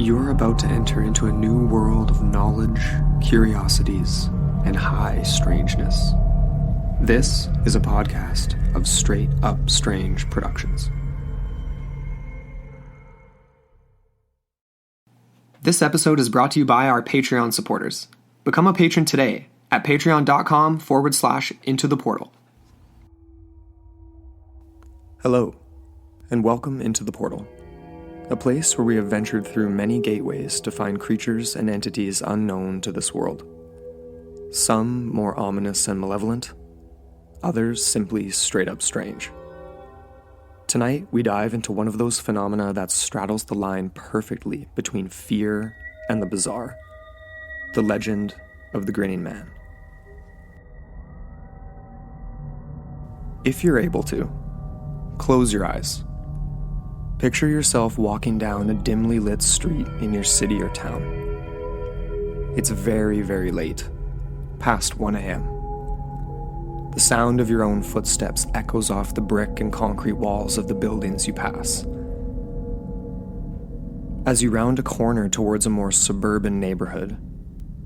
You're about to enter into a new world of knowledge, curiosities, and high strangeness. This is a podcast of Straight Up Strange Productions. This episode is brought to you by our Patreon supporters. Become a patron today at patreon.com/intotheportal. Hello, and welcome into the portal. A place where we have ventured through many gateways to find creatures and entities unknown to this world. Some more ominous and malevolent, others simply straight up strange. Tonight, we dive into one of those phenomena that straddles the line perfectly between fear and the bizarre. The legend of the Grinning Man. If you're able to, close your eyes. Picture yourself walking down a dimly lit street in your city or town. It's very, very late, past 1 a.m. The sound of your own footsteps echoes off the brick and concrete walls of the buildings you pass. As you round a corner towards a more suburban neighborhood,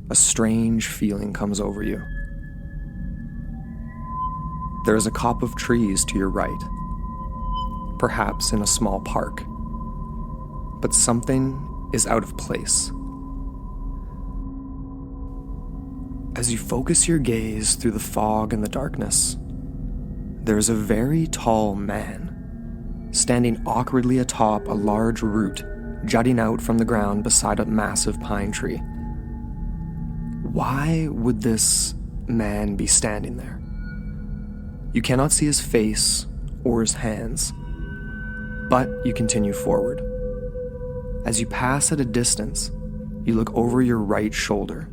a strange feeling comes over you. There is a copse of trees to your right, perhaps in a small park, but something is out of place. As you focus your gaze through the fog and the darkness, there is a very tall man standing awkwardly atop a large root jutting out from the ground beside a massive pine tree. Why would this man be standing there? You cannot see his face or his hands, but you continue forward. As you pass at a distance, you look over your right shoulder.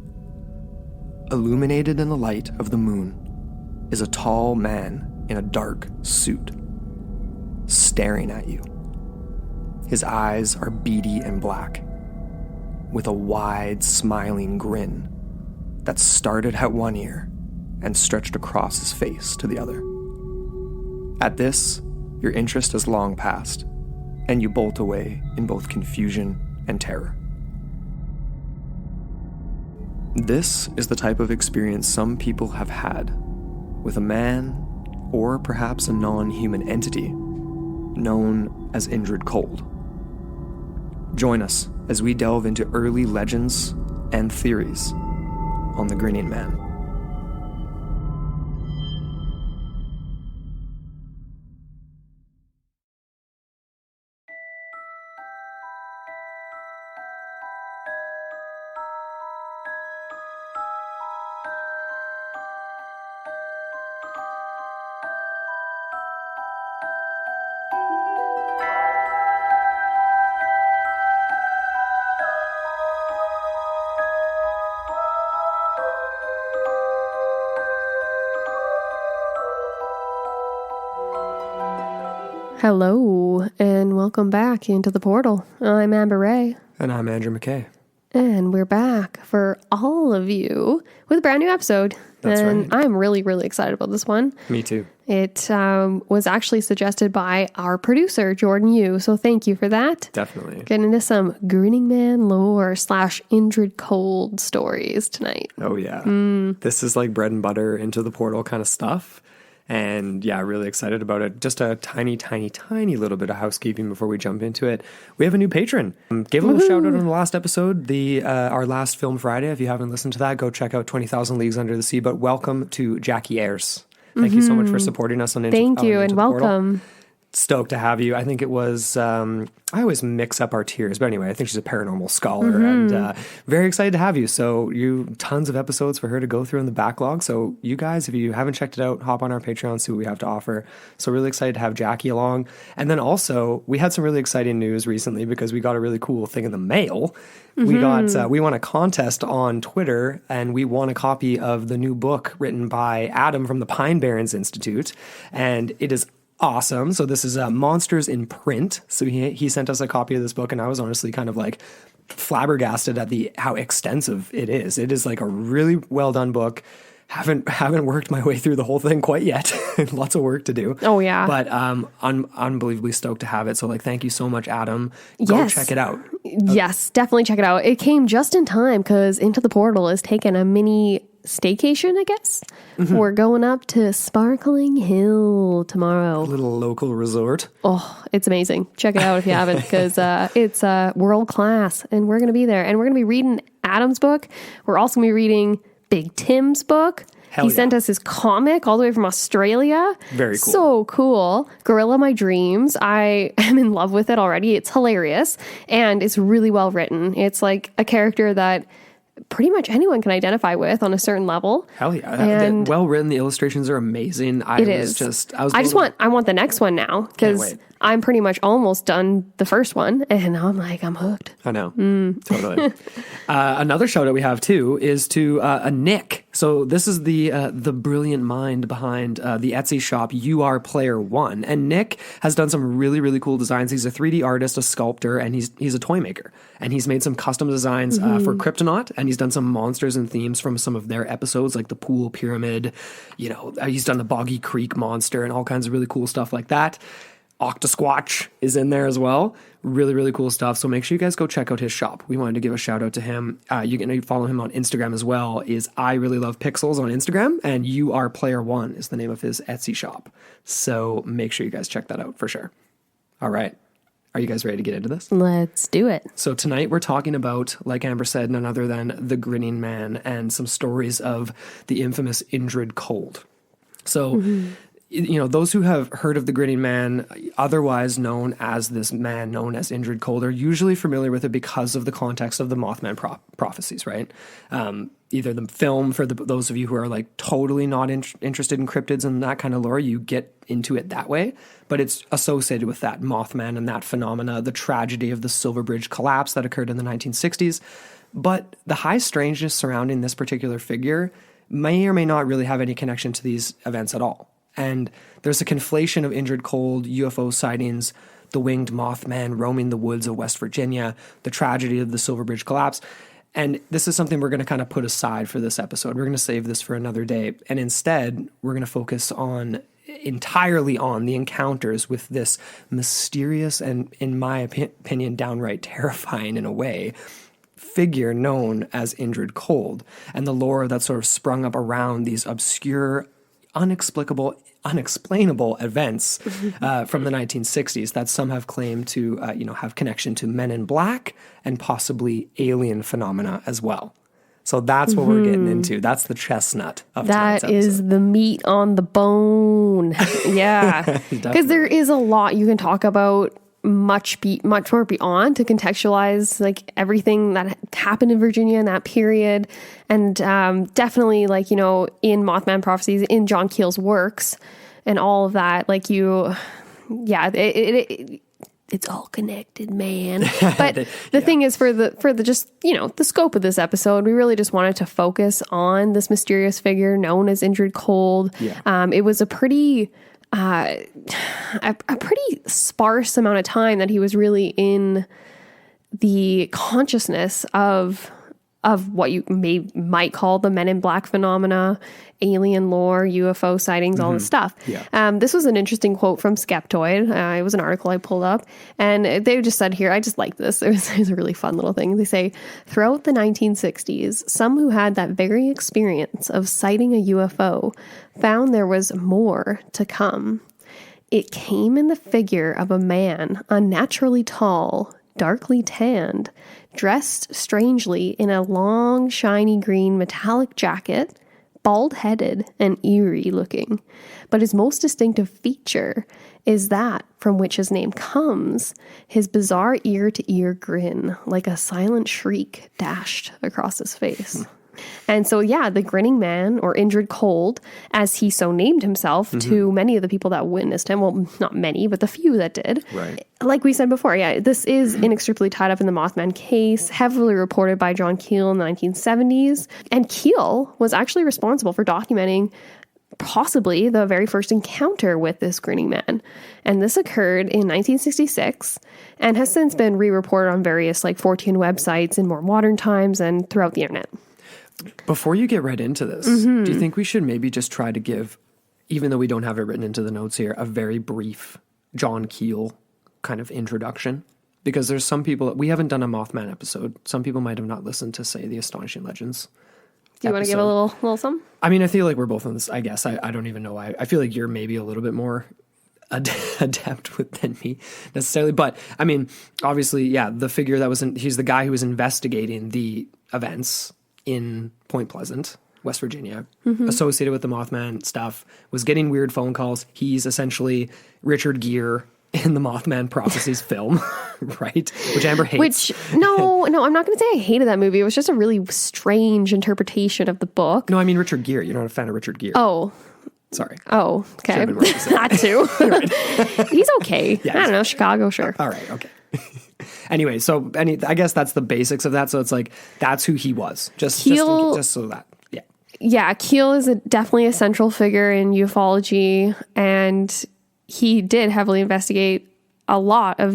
Illuminated in the light of the moon is a tall man in a dark suit, staring at you. His eyes are beady and black, with a wide, smiling grin that started at one ear and stretched across his face to the other. At this, your interest has long passed, and you bolt away in both confusion and terror. This is the type of experience some people have had with a man, or perhaps a non-human entity, known as Indrid Cold. Join us as we delve into early legends and theories on the Grinning Man. Hello, and welcome back into the portal. I'm Amber Ray. And I'm Andrew McKay. And we're back for all of you with a brand new episode. That's and right. I'm really, really excited about this one. Me too. It was actually suggested by our producer, Jordan Yu. So thank you for that. Definitely. Getting into some Grinning Man lore / Indrid Cold stories tonight. Oh yeah. This is like bread and butter into the portal kind of stuff. And yeah, really excited about it. Just a tiny, tiny, tiny little bit of housekeeping before we jump into it. We have a new patron. Gave a little shout out on the last episode, our last Film Friday. If you haven't listened to that, go check out 20,000 Leagues Under the Sea. But welcome to Jackie Ayers. Thank you so much for supporting us on Thank you, and welcome. Stoked to have you. I think it was, I always mix up our tiers, but anyway, I think she's a paranormal scholar and very excited to have you. So tons of episodes for her to go through in the backlog. So you guys, if you haven't checked it out, hop on our Patreon, see what we have to offer. So really excited to have Jackie along. And then also we had some really exciting news recently because we got a really cool thing in the mail. We won a contest on Twitter and we won a copy of the new book written by Adam from the Pine Barrens Institute. And it is awesome. So this is Monsters in Print. So he sent us a copy of this book and I was honestly kind of like flabbergasted at how extensive it is. It is like a really well done book. Haven't worked my way through the whole thing quite yet. Lots of work to do. Oh yeah. But unbelievably stoked to have it. So like, thank you so much, Adam. Go check it out. Yes, definitely check it out. It came just in time because Into the Portal is taking a mini staycation, I guess. We're going up to Sparkling Hill tomorrow. A little local resort. Oh, it's amazing. Check it out if you haven't, because it's world class, and we're going to be there. And we're going to be reading Adam's book. We're also going to be reading Big Tim's book. Hell he yeah. sent us his comic all the way from Australia. Very cool. So cool. Gorilla My Dreams. I am in love with it already. It's hilarious, and it's really well written. It's like a character that pretty much anyone can identify with on a certain level. Hell yeah. And well written. The illustrations are amazing. I want the next one now, because wait. I'm pretty much almost done the first one, and I'm like, I'm hooked. I know. Totally. Another shout out we have too is to a Nick. So this is the brilliant mind behind the Etsy shop You Are Player One, and Nick has done some really, really cool designs. He's a 3D artist, a sculptor, and he's a toy maker, and he's made some custom designs for Kryptonaut, and he's done some monsters and themes from some of their episodes, like the Pool Pyramid. He's done the Boggy Creek monster and all kinds of really cool stuff like that. Octosquatch is in there as well. Really, really cool stuff. So make sure you guys go check out his shop. We wanted to give a shout out to him. You can follow him on Instagram as well. Is I Really Love Pixels on Instagram, and You Are Player One is the name of his Etsy shop. So make sure you guys check that out for sure. All right. Are you guys ready to get into this? Let's do it. So tonight we're talking about, like Amber said, none other than the Grinning Man and some stories of the infamous Indrid Cold. So those who have heard of the Grinning Man, otherwise known as this man known as Indrid Cold, are usually familiar with it because of the context of the Mothman prophecies, right? Either the film, for those of you who are like totally not interested in cryptids and that kind of lore, you get into it that way. But it's associated with that Mothman and that phenomena, the tragedy of the Silver Bridge collapse that occurred in the 1960s. But the high strangeness surrounding this particular figure may or may not really have any connection to these events at all. And there's a conflation of Indrid Cold, UFO sightings, the winged Mothman roaming the woods of West Virginia, the tragedy of the Silver Bridge collapse. And this is something we're going to kind of put aside for this episode. We're going to save this for another day. And instead, we're going to focus entirely on the encounters with this mysterious and, in my opinion, downright terrifying in a way, figure known as Indrid Cold, and the lore that sort of sprung up around these obscure, unexplainable events from the 1960s that some have claimed to have connection to Men in Black and possibly alien phenomena as well. So that's what we're getting into. That's the chestnut of tonight's episode. That is the meat on the bone. Yeah. Because there is a lot you can talk about, much more beyond, to contextualize like everything that happened in Virginia in that period. And definitely in Mothman prophecies, in John Keel's works and all of that, it's all connected, man. But the thing is, for the just, the scope of this episode, we really just wanted to focus on this mysterious figure known as Indrid Cold. Yeah. It was a pretty sparse amount of time that he was really in the consciousness of what you might call the Men in Black phenomena, alien lore, UFO sightings, all this stuff. Yeah. This was an interesting quote from Skeptoid. It was an article I pulled up, and they just said here, I just like this. It was a really fun little thing. They say, throughout the 1960s, some who had that very experience of sighting a UFO found there was more to come. It came in the figure of a man, unnaturally tall, darkly tanned, dressed strangely in a long, shiny green metallic jacket, bald-headed and eerie looking. But his most distinctive feature is that from which his name comes, his bizarre ear-to-ear grin, like a silent shriek dashed across his face. And so, the Grinning Man, or Indrid Cold, as he so named himself to many of the people that witnessed him, well, not many, but the few that did. Right. Like we said before, this is inextricably tied up in the Mothman case, heavily reported by John Keel in the 1970s. And Keel was actually responsible for documenting possibly the very first encounter with this Grinning Man. And this occurred in 1966 and has since been re-reported on various 4chan websites in more modern times and throughout the internet. Before you get right into this, do you think we should maybe just try to give, even though we don't have it written into the notes here, a very brief John Keel kind of introduction? because there's some people, we haven't done a Mothman episode. Some people might have not listened to, say, the Astonishing Legends. Do you want to give a little some? I mean, I feel like we're both on this, I guess. I don't even know. I feel like you're maybe a little bit more adept with than me necessarily. But I mean, obviously, yeah, the figure that was he's the guy who was investigating the events in Point Pleasant, West Virginia, associated with the Mothman stuff, was getting weird phone calls. He's essentially Richard Gere in the Mothman Prophecies film, right? Which Amber hates. No, I'm not going to say I hated that movie. It was just a really strange interpretation of the book. No, I mean Richard Gere. You're not a fan of Richard Gere. Oh. Sorry. Oh, okay. That too. He's okay. Yeah, I don't know. Chicago, sure. All right, okay. Anyway, so I guess that's the basics of that. So it's like, that's who he was. Just so that, yeah. Yeah, Keel is definitely a central figure in ufology, and he did heavily investigate a lot of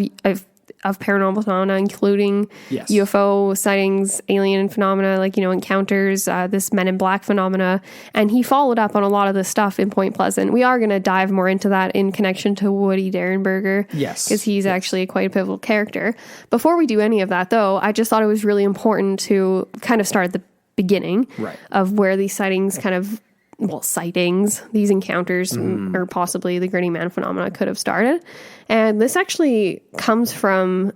paranormal phenomena, including UFO sightings, alien phenomena, like, encounters, this Men in Black phenomena. And he followed up on a lot of this stuff in Point Pleasant. We are going to dive more into that in connection to Woody Derenberger. Yes. Because he's actually quite a pivotal character. Before we do any of that, though, I just thought it was really important to kind of start at the beginning of where these sightings these encounters or possibly the Grinning Man phenomena could have started. And this actually comes from,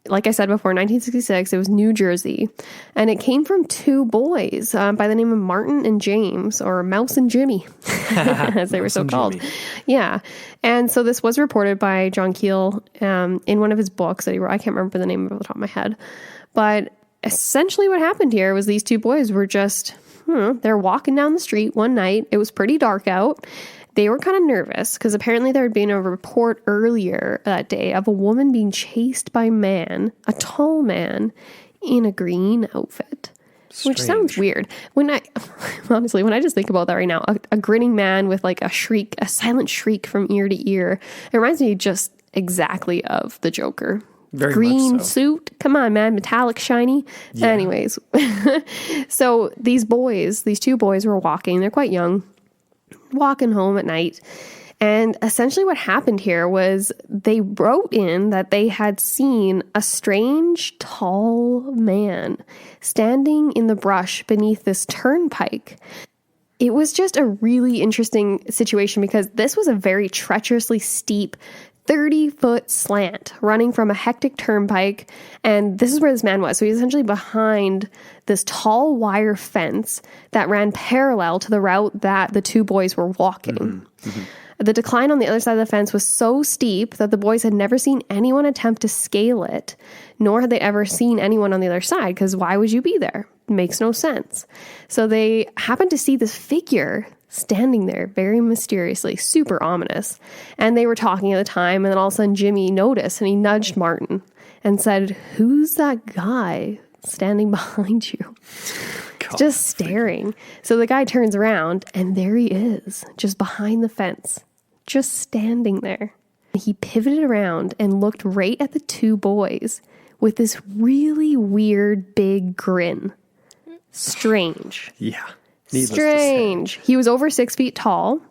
like I said before, 1966. It was New Jersey. And it came from two boys by the name of Martin and James, or Mouse and Jimmy, as they were so called. Yeah. And so this was reported by John Keel in one of his books that he wrote. I can't remember the name off the top of my head. But essentially what happened here was these two boys were just... they're walking down the street one night. It was pretty dark out. They were kind of nervous because apparently there had been a report earlier that day of a woman being chased by a tall man in a green outfit. Strange. Which sounds weird. When I just think about that right now, a grinning man with like a silent shriek from ear to ear, it reminds me just exactly of the Joker. Very green so. Suit. Come on, man. Metallic, shiny. Yeah. Anyways. So these two boys were walking. They're quite young, walking home at night. And essentially what happened here was they wrote in that they had seen a strange, tall man standing in the brush beneath this turnpike. It was just a really interesting situation because this was a very treacherously steep 30-foot slant running from a hectic turnpike. And this is where this man was. So he's essentially behind this tall wire fence that ran parallel to the route that the two boys were walking. The decline on the other side of the fence was so steep that the boys had never seen anyone attempt to scale it, nor had they ever seen anyone on the other side, because why would you be there? It makes no sense. So they happened to see this figure standing there very mysteriously, super ominous. And they were talking at the time, and then all of a sudden Jimmy noticed and he nudged Martin and said, "Who's that guy standing behind you?" God, just staring. So the guy turns around and there he is, just behind the fence, just standing there. He pivoted around and looked right at the two boys with this really weird big grin. Strange. Yeah. Strange. He was over 6 feet tall,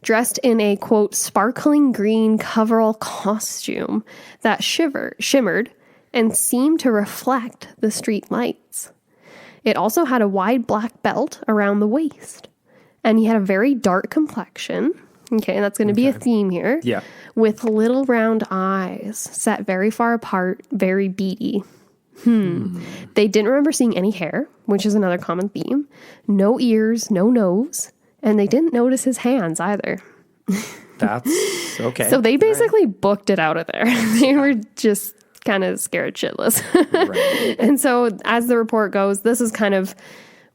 dressed in a, quote, sparkling green coverall costume that shimmered and seemed to reflect the street lights. It also had a wide black belt around the waist. And he had a very dark complexion. Okay, that's going to be a theme here. Yeah. With little round eyes set very far apart, very beady. They didn't remember seeing any hair, which is another common theme. No ears, no nose. And they didn't notice his hands either. That's okay. So they basically booked it out of there. They were just kind of scared shitless. Right. And so as the report goes, this is kind of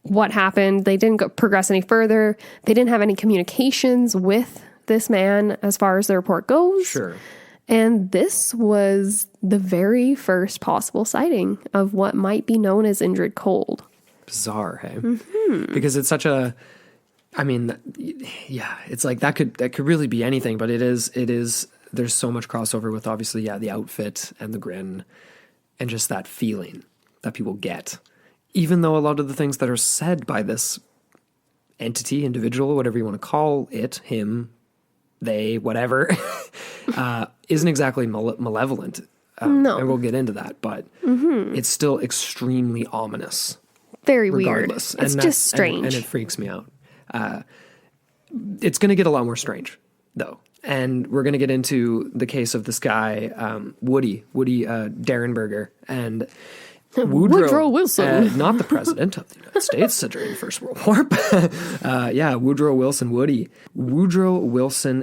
what happened. They didn't progress any further. They didn't have any communications with this man as far as the report goes. Sure. And this was the very first possible sighting of what might be known as Indrid Cold. Bizarre, hey? Because it's such a, I mean, yeah, it's like that could really be anything, but it is, there's so much crossover with obviously, yeah, the outfit and the grin and just that feeling that people get. Even though a lot of the things that are said by this entity, individual, whatever you want to call it, him, they, whatever, isn't exactly malevolent. No. And we'll get into that, but it's still extremely ominous. Very weird. Regardless. It's just strange. And it freaks me out. It's going to get a lot more strange, though. And we're going to get into the case of this guy, Woody Derenberger, and Woodrow Wilson. not the president of the United States during the First World War. Woodrow Wilson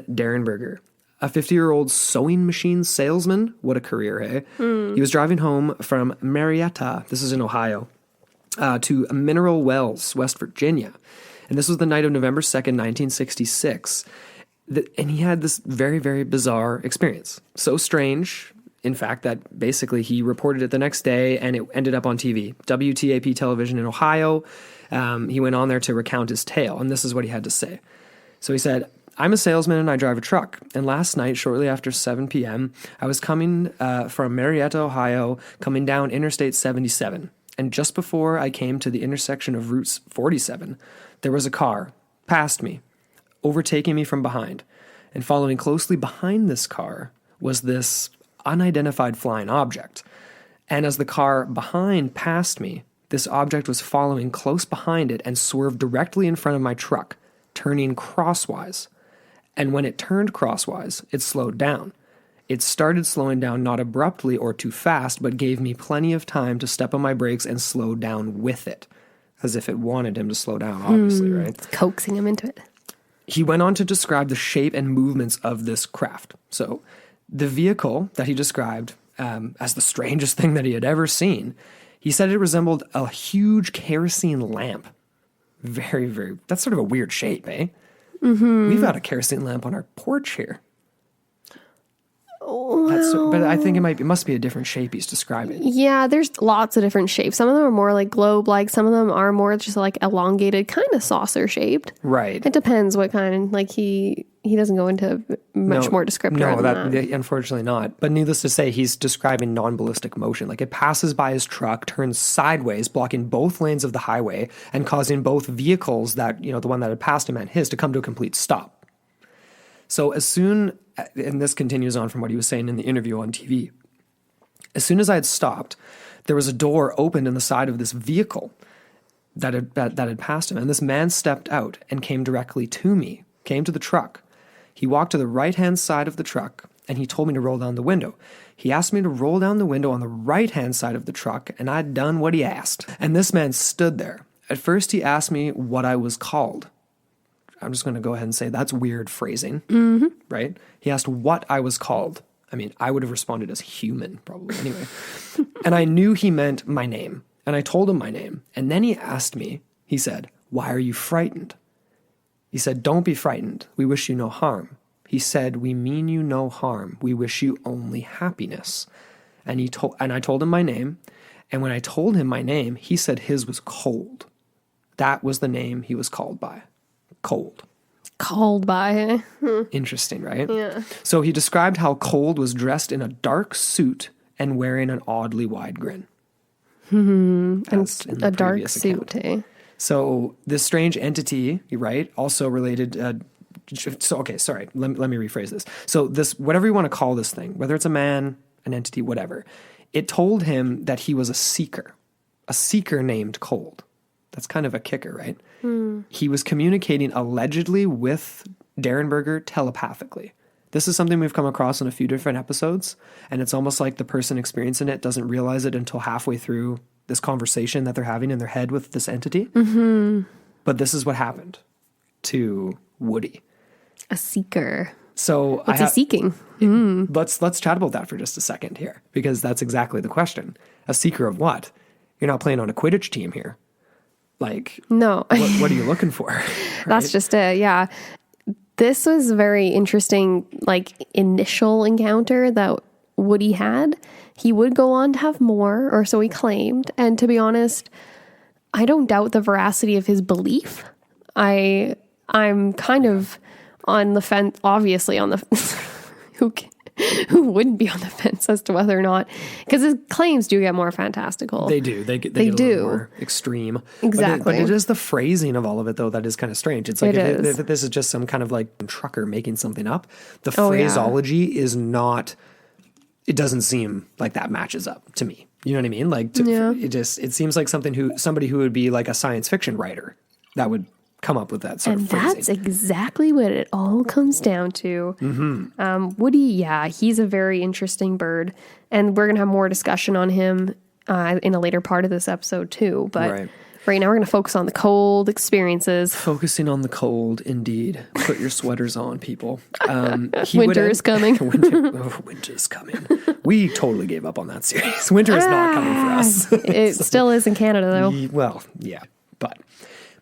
Derenberger, a 50-year-old sewing machine salesman. What a career, hey? He was driving home from Marietta, this is in Ohio, to Mineral Wells, West Virginia. And this was the night of November 2nd, 1966. And he had this very, very bizarre experience. So strange, in fact, that basically he reported it the next day and it ended up on TV. WTAP television in Ohio. He went on there to recount his tale. And this is what he had to say. So he said, "I'm a salesman and I drive a truck. And last night, shortly after 7 p.m., I was coming from Marietta, Ohio, coming down Interstate 77. And just before I came to the intersection of Route 47, there was a car past me, overtaking me from behind. And following closely behind this car was this unidentified flying object. And as the car behind passed me, this object was following close behind it and swerved directly in front of my truck, turning crosswise. And when it turned crosswise, it slowed down. It started slowing down not abruptly or too fast, but gave me plenty of time to step on my brakes and slow down with it. As if it wanted him to slow down, obviously, right? It's coaxing him into it. He went on to describe the shape and movements of this craft. So the vehicle that he described as the strangest thing that he had ever seen, he said it resembled a huge kerosene lamp. Very, very, that's sort of a weird shape, eh? We've got a kerosene lamp on our porch here. But I think it must be a different shape he's describing. Yeah, there's lots of different shapes. Some of them are more like globe-like. Some of them are more just like elongated, kind of saucer-shaped. Right. It depends what kind. Like he doesn't go into much more descriptor. No, than that. Unfortunately not. But needless to say, he's describing non-ballistic motion. Like it passes by his truck, turns sideways, blocking both lanes of the highway, and causing both vehicles that, the one that had passed him and his, to come to a complete stop. So as soon, and this continues on from what he was saying in the interview on TV, as soon as I had stopped, there was a door opened in the side of this vehicle that had passed him. And this man stepped out and came directly to me, came to the truck. He walked to the right-hand side of the truck and he told me to roll down the window. He asked me to roll down the window on the right-hand side of the truck, and I'd done what he asked. And this man stood there. At first he asked me what I was called. I'm just going to go ahead and say that's weird phrasing, right? He asked what I was called. I mean, I would have responded as human, probably, anyway. And I knew he meant my name, and I told him my name. And then he asked me, he said, "Why are you frightened?" He said, "Don't be frightened. We wish you no harm." He said, "We mean you no harm. We wish you only happiness." And I told him my name, and when I told him my name, he said his was Cold. That was the name he was called by. Cold. Called by. Interesting, right? Yeah. So he described how Cold was dressed in a dark suit and wearing an oddly wide grin. A dark suit, eh? So this strange entity, right, also related. Let me rephrase this. So this, whatever you want to call this thing, whether it's a man, an entity, whatever, it told him that he was a seeker named Cold. That's kind of a kicker, right? He was communicating allegedly with Derenberger telepathically. This is something we've come across in a few different episodes, and it's almost like the person experiencing it doesn't realize it until halfway through this conversation that they're having in their head with this entity. But this is what happened to Woody. A seeker. So what's he seeking? Let's chat about that for just a second here, because that's exactly the question. A seeker of what? You're not playing on a Quidditch team here. Like, no. what are you looking for? Right? That's just it. Yeah. This was a very interesting, initial encounter that Woody had. He would go on to have more, or so he claimed. And to be honest, I don't doubt the veracity of his belief. I'm kind of on the fence, obviously on the who wouldn't be on the fence as to whether or not, because his claims do get more fantastical. They do. They get a little more extreme. Exactly. But it is the phrasing of all of it, though, that is kind of strange. It's like if this is just some kind of trucker making something up, the phraseology is not it doesn't seem like that matches up to me. You know what I mean? Like, it seems like somebody who would be like a science fiction writer that would come up with that sort of phrasing. That's exactly what it all comes down to. Woody, he's a very interesting bird, and we're going to have more discussion on him in a later part of this episode too. But right now we're going to focus on the cold experiences. Focusing on the cold, indeed. Put your sweaters on, people. Winter is coming. Winter is coming. We totally gave up on that series. Winter is not coming for us. It still is in Canada, though. Well, yeah, but...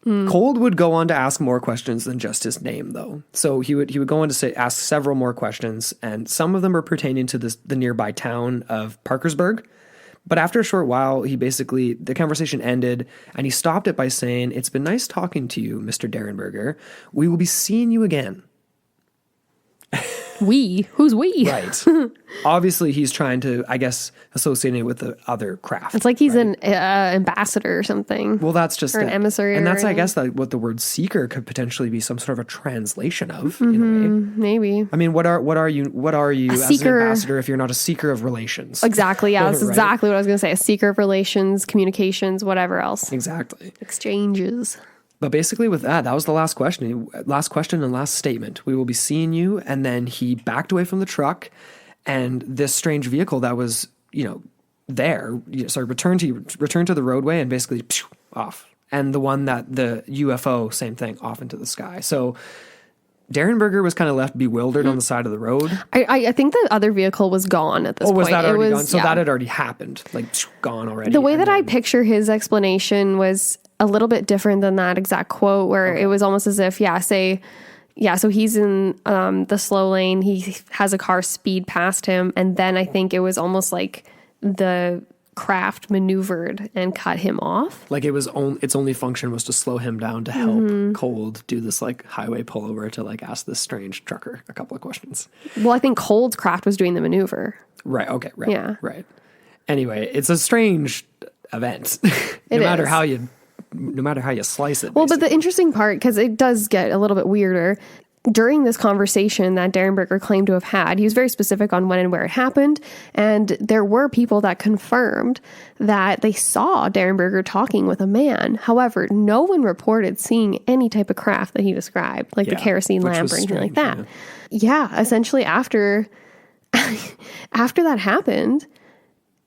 Cold would go on to ask more questions than just his name, though. So he would go on to ask several more questions, and some of them are pertaining to the nearby town of Parkersburg. But after a short while, the conversation ended, and he stopped it by saying, "It's been nice talking to you, Mr. Derenberger. We will be seeing you again." We? Who's we? Right. Obviously, he's trying to, I guess, associate it with the other craft. It's like he's an ambassador or something. Well, that's just an emissary. And that's, I guess, like what the word seeker could potentially be some sort of a translation of, in a way. Maybe. I mean, what are you as an ambassador if you're not a seeker of relations? Exactly. Yeah, that's exactly what I was going to say. A seeker of relations, communications, whatever else. Exactly. Exchanges. But basically with that was the last question and last statement. We will be seeing you. And then he backed away from the truck, and this strange vehicle that was, there, returned to the roadway and basically off. And the one that the UFO, same thing, off into the sky. So Derenberger was kind of left bewildered on the side of the road. I think the other vehicle was gone at this point. Oh, was that already gone? So that had already happened, like gone already. The way that I picture his explanation was a little bit different than that exact quote, where it was almost as if, so he's in the slow lane. He has a car speed past him. And then I think it was almost like the craft maneuvered and cut him off. Like its only function was to slow him down to help Cold do this like highway pullover to like ask this strange trucker a couple of questions. Well, I think Cold's craft was doing the maneuver. Right. Okay. Right. Yeah. Right. Anyway, it's a strange event. No matter how you slice it. Well, but the interesting part, because it does get a little bit weirder, during this conversation that Derenberger claimed to have had, he was very specific on when and where it happened, and there were people that confirmed that they saw Derenberger talking with a man. However, no one reported seeing any type of craft that he described, like the kerosene lamp or anything like that. Yeah, essentially after that happened,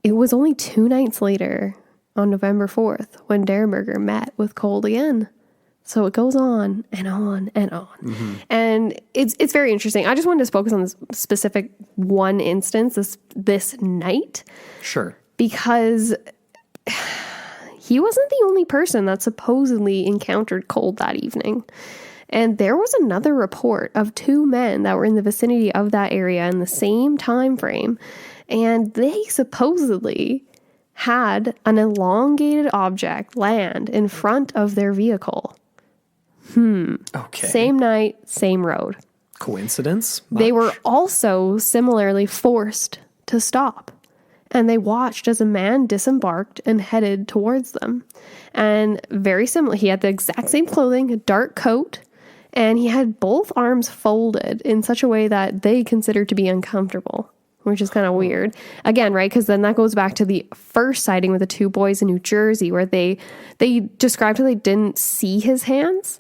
it was only 2 nights later, on November 4th, when Derenberger met with Cold again. So it goes on and on and on. And it's very interesting. I just wanted to focus on this specific one instance, this night. Sure. Because he wasn't the only person that supposedly encountered Cold that evening. And there was another report of 2 men that were in the vicinity of that area in the same time frame. And they supposedly had an elongated object land in front of their vehicle. Okay. Same night, same road. Coincidence? They were also similarly forced to stop. And they watched as a man disembarked and headed towards them. And very similar, he had the exact same clothing, a dark coat, and he had both arms folded in such a way that they considered to be uncomfortable, which is kind of weird. Again, right? Because then that goes back to the first sighting with the 2 boys in New Jersey, where they described how they didn't see his hands.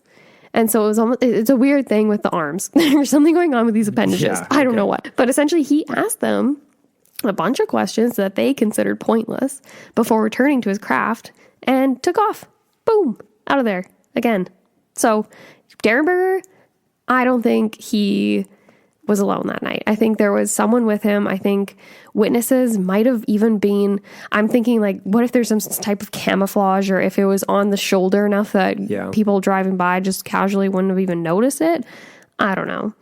And so it's a weird thing with the arms. There's something going on with these appendages. Yeah, I don't know what. But essentially, he asked them a bunch of questions that they considered pointless before returning to his craft and took off. Boom. Out of there. Again. So, Derenberger, I don't think he was alone that night. I think there was someone with him. I think witnesses might have even been, I'm thinking like, what if there's some type of camouflage, or if it was on the shoulder enough that people driving by just casually wouldn't have even noticed it? I don't know.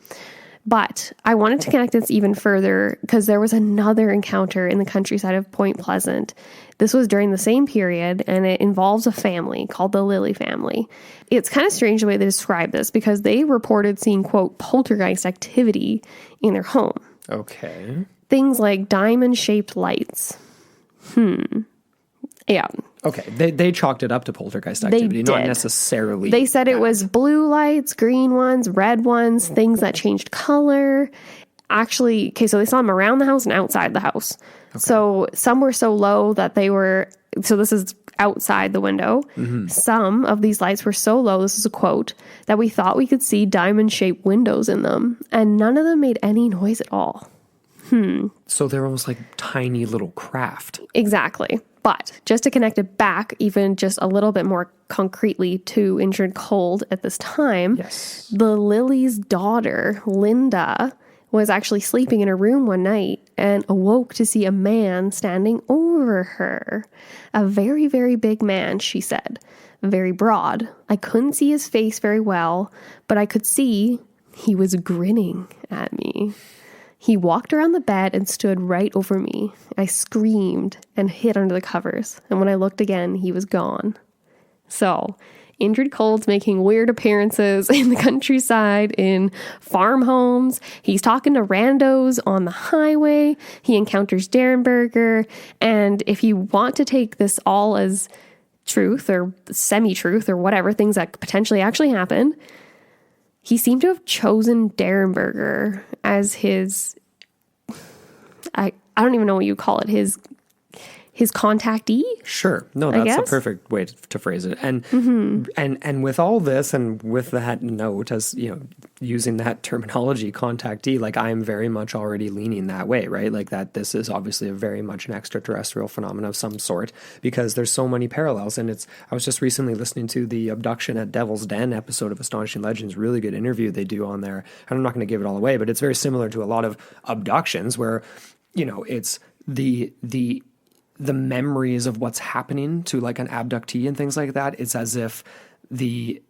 But I wanted to connect this even further because there was another encounter in the countryside of Point Pleasant. This was during the same period, and it involves a family called the Lilly family. It's kind of strange the way they describe this because they reported seeing, quote, poltergeist activity in their home. Okay. Things like diamond-shaped lights. Yeah. Okay. They chalked it up to poltergeist activity, not necessarily. They said it was blue lights, green ones, red ones, things that changed color. actually, okay, so they saw them around the house and outside the house. Okay. So some were so low that they were, so this is outside the window. Some of these lights were so low, this is a quote, that we thought we could see diamond-shaped windows in them, and none of them made any noise at all. So they're almost like tiny little craft. Exactly. But just to connect it back even just a little bit more concretely to Indrid Cold at this time, Yes. the Lily's daughter, Linda, was actually sleeping in her room one night and awoke to see a man standing over her. A very, very big man, she said. Very broad. I couldn't see his face very well, but I could see he was grinning at me. He walked around the bed and stood right over me. I screamed and hid under the covers. And when I looked again, he was gone. So, Indrid Cold's making weird appearances in the countryside, in farm homes. He's talking to randos on the highway. He encounters Derenberger. And if you want to take this all as truth or semi-truth or whatever, things that potentially actually happened, he seemed to have chosen Derenberger as his, I don't even know what you call it, his contactee? Sure. No, that's a perfect way to phrase it. And and with all this and with that note, as you know, using that terminology, contactee, like I'm very much already leaning that way, right? Like that this is obviously a very much an extraterrestrial phenomenon of some sort, because there's so many parallels. And I was just recently listening to the Abduction at Devil's Den episode of Astonishing Legends, really good interview they do on there. And I'm not going to give it all away, but it's very similar to a lot of abductions where, you know, it's the memories of what's happening to like an abductee and things like that. It's as if the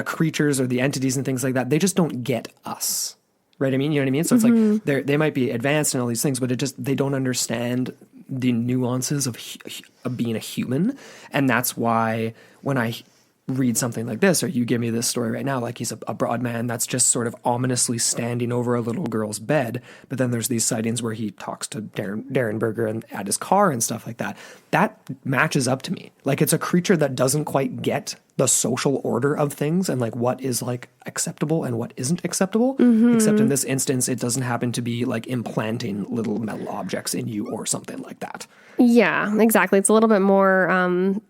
creatures or the entities and things like that, they just don't get us. Right? I mean, you know what I mean? So it's like they might be advanced and all these things, but they don't understand the nuances of being a human. And that's why when I read something like this, or you give me this story right now, like he's a broad man that's just sort of ominously standing over a little girl's bed, but then there's these sightings where he talks to Derenberger and at his car and stuff like that. That matches up to me. Like it's a creature that doesn't quite get the social order of things and like what is like acceptable and what isn't acceptable, except in this instance, it doesn't happen to be like implanting little metal objects in you or something like that. Yeah, exactly. It's a little bit more,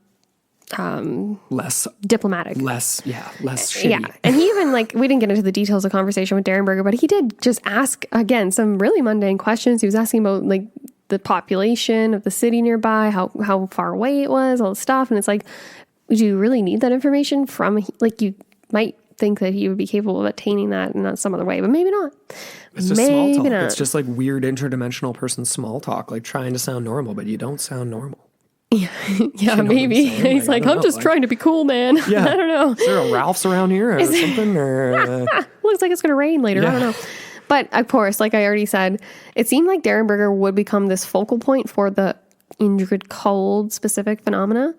less diplomatic, less shitty. Yeah. And he even we didn't get into the details of the conversation with Derenberger, but he did just ask again some really mundane questions. He was asking about like the population of the city nearby, how far away it was, all this stuff. And it's like, do you really need that information from, like, you might think that he would be capable of attaining that in some other way, but maybe not. It's just small talk. It's just like weird interdimensional person small talk, like trying to sound normal, but you don't sound normal. Yeah, You know maybe. He's like, I'm just trying to be cool, man. Yeah. I don't know. Is there a Ralph's around here or something? Or looks like it's going to rain later. Yeah. I don't know. But of course, like I already said, it seemed like Derenberger would become this focal point for the Indrid Cold specific phenomena.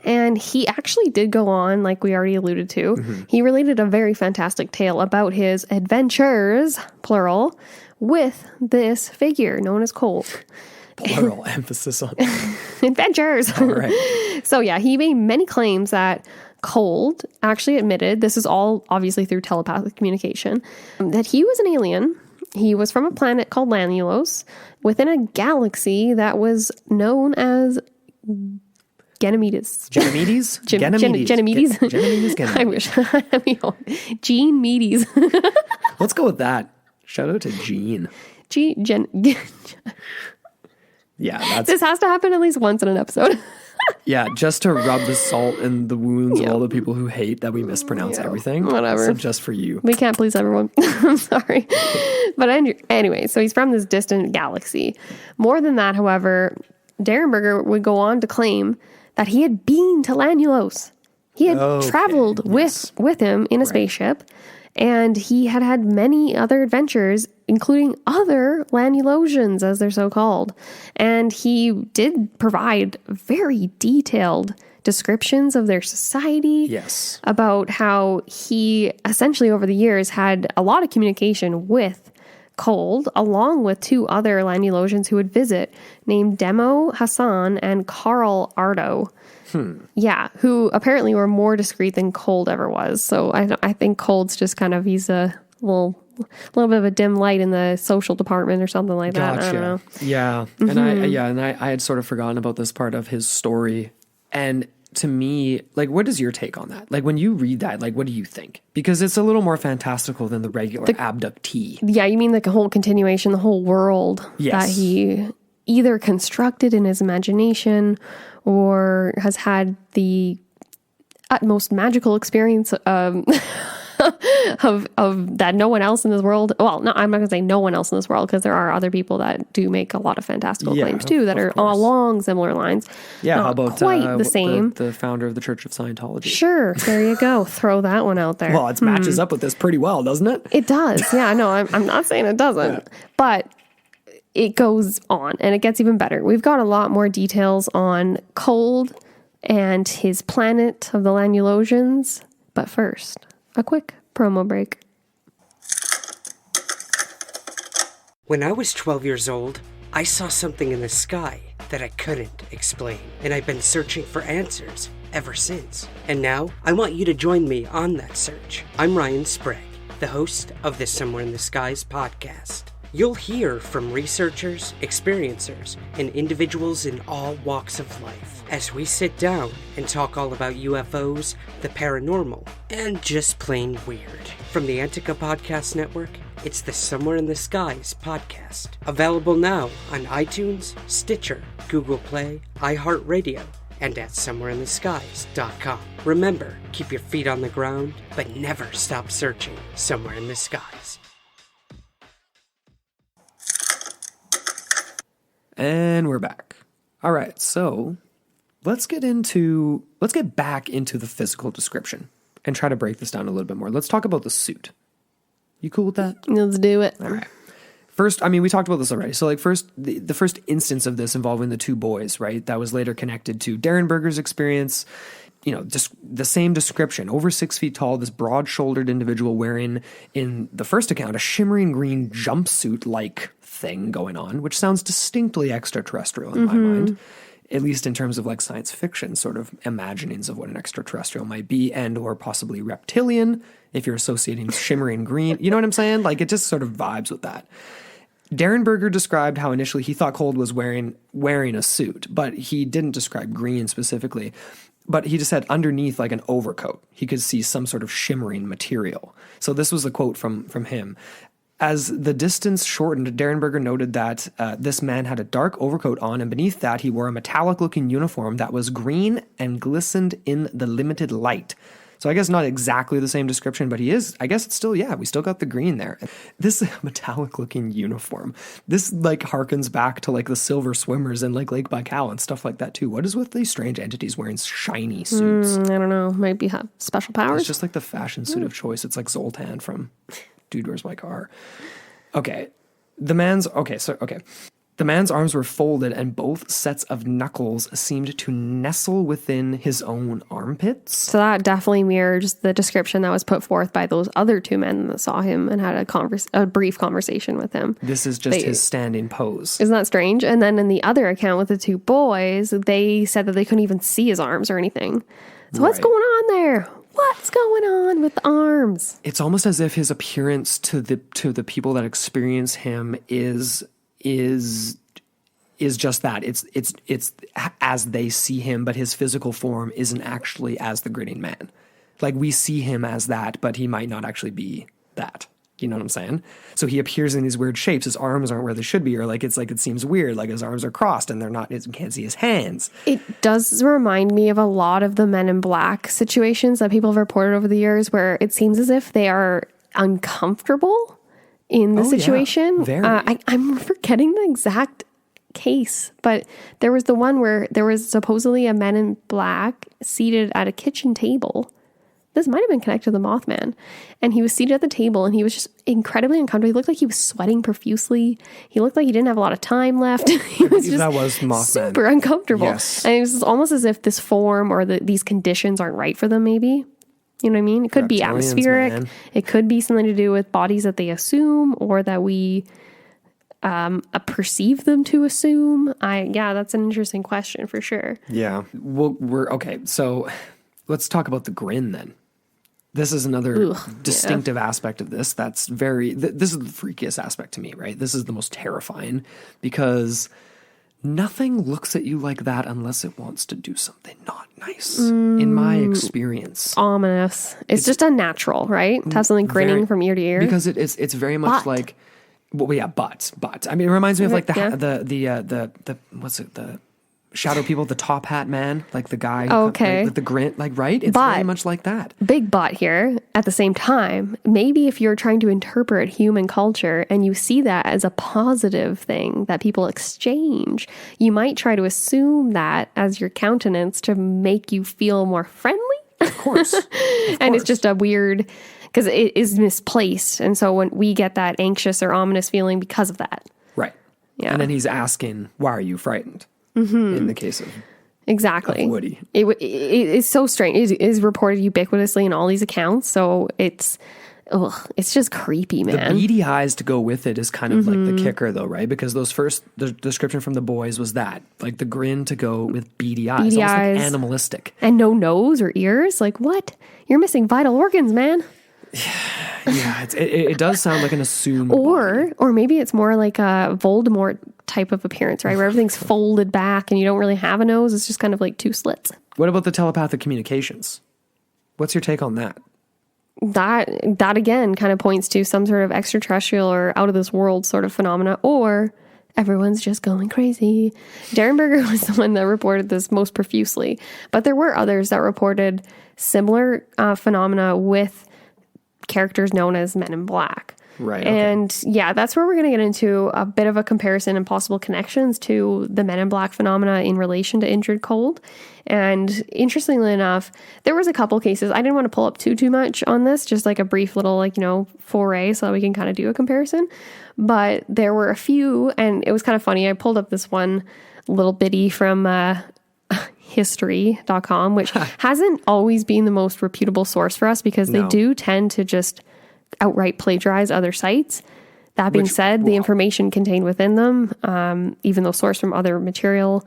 And he actually did go on, like we already alluded to. He related a very fantastic tale about his adventures, plural, with this figure known as Cold. plural emphasis on Adventures. All right. So yeah, he made many claims that Cold actually admitted, this is all obviously through telepathic communication, that he was an alien. He was from a planet called Lanulos within a galaxy that was known as Ganymedes. Ganymedes? Ganymedes. Ganymedes. I wish. Gene Medes. Let's go with that. Shout out to Gene. Yeah, this has to happen at least once in an episode. Yeah, just to rub the salt in the wounds of all the people who hate that we mispronounce everything. Whatever. So just for you. We can't please everyone. I'm sorry. But anyway, so he's from this distant galaxy. More than that, however, Derenberger would go on to claim that he had been to Lanulos. He had traveled with him in a spaceship, and he had had many other adventures, including other Lanulosians, as they're so called. And he did provide very detailed descriptions of their society. Yes. About how he essentially over the years had a lot of communication with Cold, along with two other Lanulosians who would visit, named Demo Hassan and Carl Ardo. Yeah, who apparently were more discreet than Cold ever was. So I think Cold's just kind of, he's a little little bit of a dim light in the social department or something like that. I don't know. Yeah. And I had sort of forgotten about this part of his story. And to me, like, what is your take on that? Like, when you read that, like, what do you think? Because it's a little more fantastical than the regular abductee. Yeah, you mean like a whole continuation, the whole world that he either constructed in his imagination or has had the utmost magical experience of that no one else in this world. Well, no, I'm not going to say no one else in this world, because there are other people that do make a lot of fantastical claims too that are along similar lines. Yeah, not how about quite the same? The founder of the Church of Scientology. Sure, there you go. Throw that one out there. Well, it matches up with this pretty well, doesn't it? It does. Yeah, no, I'm not saying it doesn't, but it goes on and it gets even better. We've got a lot more details on Cold and his planet of the Lanulosians. But first, a quick promo break. When I was 12 years old, I saw something in the sky that I couldn't explain, and I've been searching for answers ever since. And now, I want you to join me on that search. I'm Ryan Sprague, the host of the Somewhere in the Skies podcast. You'll hear from researchers, experiencers, and individuals in all walks of life as we sit down and talk all about UFOs, the paranormal, and just plain weird. From the Antica Podcast Network, it's the Somewhere in the Skies podcast. Available now on iTunes, Stitcher, Google Play, iHeartRadio, and at somewhereintheskies.com. Remember, keep your feet on the ground, but never stop searching somewhere in the skies. And we're back. All right, so let's get back into the physical description and try to break this down a little bit more. Let's talk about the suit. You cool with that? Let's do it. All right. First, I mean, we talked about this already. So, like, the first instance of this involving the two boys, right? That was later connected to Derenberger's experience. You know, just the same description. Over 6 feet tall, this broad-shouldered individual wearing, in the first account, a shimmering green jumpsuit-like thing going on, which sounds distinctly extraterrestrial in my mind, at least in terms of like science fiction sort of imaginings of what an extraterrestrial might be, and or possibly reptilian if you're associating shimmering green. You know what I'm saying? Like, it just sort of vibes with that. Derenberger described how initially he thought Cold was wearing a suit, but he didn't describe green specifically. But he just said underneath, like an overcoat, he could see some sort of shimmering material. So this was a quote from him. As the distance shortened, Derenberger noted that this man had a dark overcoat on, and beneath that he wore a metallic-looking uniform that was green and glistened in the limited light. So I guess not exactly the same description, but he is, I guess it's still, we still got the green there. This metallic-looking uniform, this like harkens back to like the silver swimmers in like Lake Baikal and stuff like that too. What is with these strange entities wearing shiny suits? I don't know. Might have special powers. It's just like the fashion suit of choice. It's like Zoltan from Dude, Where's My Car? Okay. The man's arms were folded and both sets of knuckles seemed to nestle within his own armpits. So that definitely mirrors the description that was put forth by those other two men that saw him and had a brief conversation with him. This is just his standing pose. Isn't that strange? And then in the other account with the two boys, they said that they couldn't even see his arms or anything. So what's going on there? What's going on with the arms? It's almost as if his appearance to the people that experience him is just that. It's as they see him, but his physical form isn't actually as the Grinning Man. Like, we see him as that, but he might not actually be that. You know what I'm saying? So he appears in these weird shapes. His arms aren't where they should be, or like it seems weird. Like his arms are crossed and they're not. You can't see his hands. It does remind me of a lot of the Men in Black situations that people have reported over the years, where it seems as if they are uncomfortable in the situation. Yeah, very. I'm forgetting the exact case, but there was the one where there was supposedly a Men in Black seated at a kitchen table. This might have been connected to the Mothman. And he was seated at the table and he was just incredibly uncomfortable. He looked like he was sweating profusely. He looked like he didn't have a lot of time left. He was just that was Mothman. Super uncomfortable. Yes. And it was almost as if this form or these conditions aren't right for them, maybe. You know what I mean? It could be atmospheric. Man. It could be something to do with bodies that they assume or that we perceive them to assume. That's an interesting question for sure. Yeah. Well, we're okay. So let's talk about the Grin then. This is another distinctive aspect of this. That's this is the freakiest aspect to me, right? This is the most terrifying because nothing looks at you like that unless it wants to do something not nice, in my experience. Ominous. It's just unnatural, right? To have something grinning from ear to ear. Because it's very much like, well, yeah, but. I mean, it reminds me of like the what's it, the shadow people, the top hat man, like the guy with the grin, like, right? It's very much like that. Big but here. At the same time, maybe if you're trying to interpret human culture and you see that as a positive thing that people exchange, you might try to assume that as your countenance to make you feel more friendly. Of course. And it's just a weird, because it is misplaced. And so when we get that anxious or ominous feeling because of that. Right. Yeah. And then he's asking, why are you frightened? In the case of Woody. It's so strange. It is reported ubiquitously in all these accounts. So it's just creepy, man. The beady eyes to go with it is kind of like the kicker, though, right? Because the description from the boys was that, like the grin to go with beady eyes. Almost like animalistic. And no nose or ears. Like, what? You're missing vital organs, man. Yeah, it does sound like an assumed or maybe it's more like a Voldemort type of appearance, right? Where everything's folded back and you don't really have a nose. It's just kind of like two slits. What about the telepathic communications? What's your take on that? That again kind of points to some sort of extraterrestrial or out of this world sort of phenomena, or everyone's just going crazy. Derenberger was the one that reported this most profusely, but there were others that reported similar phenomena with characters known as Men in Black. Right. And yeah, that's where we're going to get into a bit of a comparison and possible connections to the Men in Black phenomena in relation to Indrid Cold. And interestingly enough, there was a couple cases. I didn't want to pull up too much on this, just like a brief little, foray so that we can kind of do a comparison. But there were a few, and it was kind of funny. I pulled up this one little bitty from history.com, which hasn't always been the most reputable source for us because they do tend to just outright plagiarize other sites. That being said, the information contained within them, even though sourced from other material,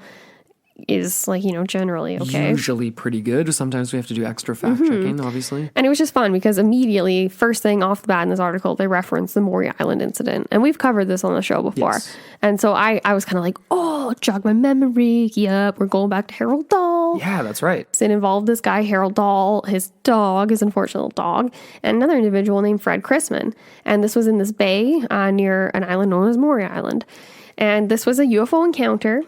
is generally okay. Usually pretty good. Sometimes we have to do extra fact checking, obviously. And it was just fun because immediately, first thing off the bat in this article, they reference the Maury Island incident. And we've covered this on the show before. Yes. And so I was kind of like, jog my memory. Yep, we're going back to Harold Dahl. Yeah, that's right. It involved this guy, Harold Dahl, his dog, his unfortunate dog, and another individual named Fred Chrisman. And this was in this bay near an island known as Maury Island. And this was a UFO encounter.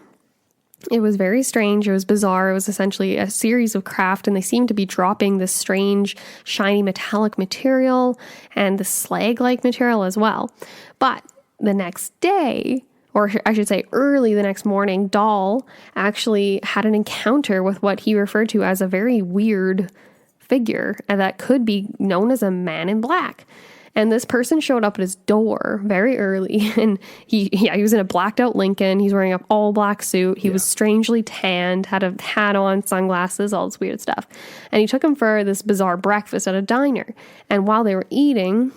It was very strange. It was bizarre. It was essentially a series of craft, and they seemed to be dropping this strange, shiny metallic material and the slag-like material as well. But the next day, or I should say early the next morning, Dahl actually had an encounter with what he referred to as a very weird figure that could be known as a man in black. And this person showed up at his door very early, and he was in a blacked out Lincoln. He's wearing an all black suit. He was strangely tanned, had a hat on, sunglasses, all this weird stuff. And he took him for this bizarre breakfast at a diner. And while they were eating,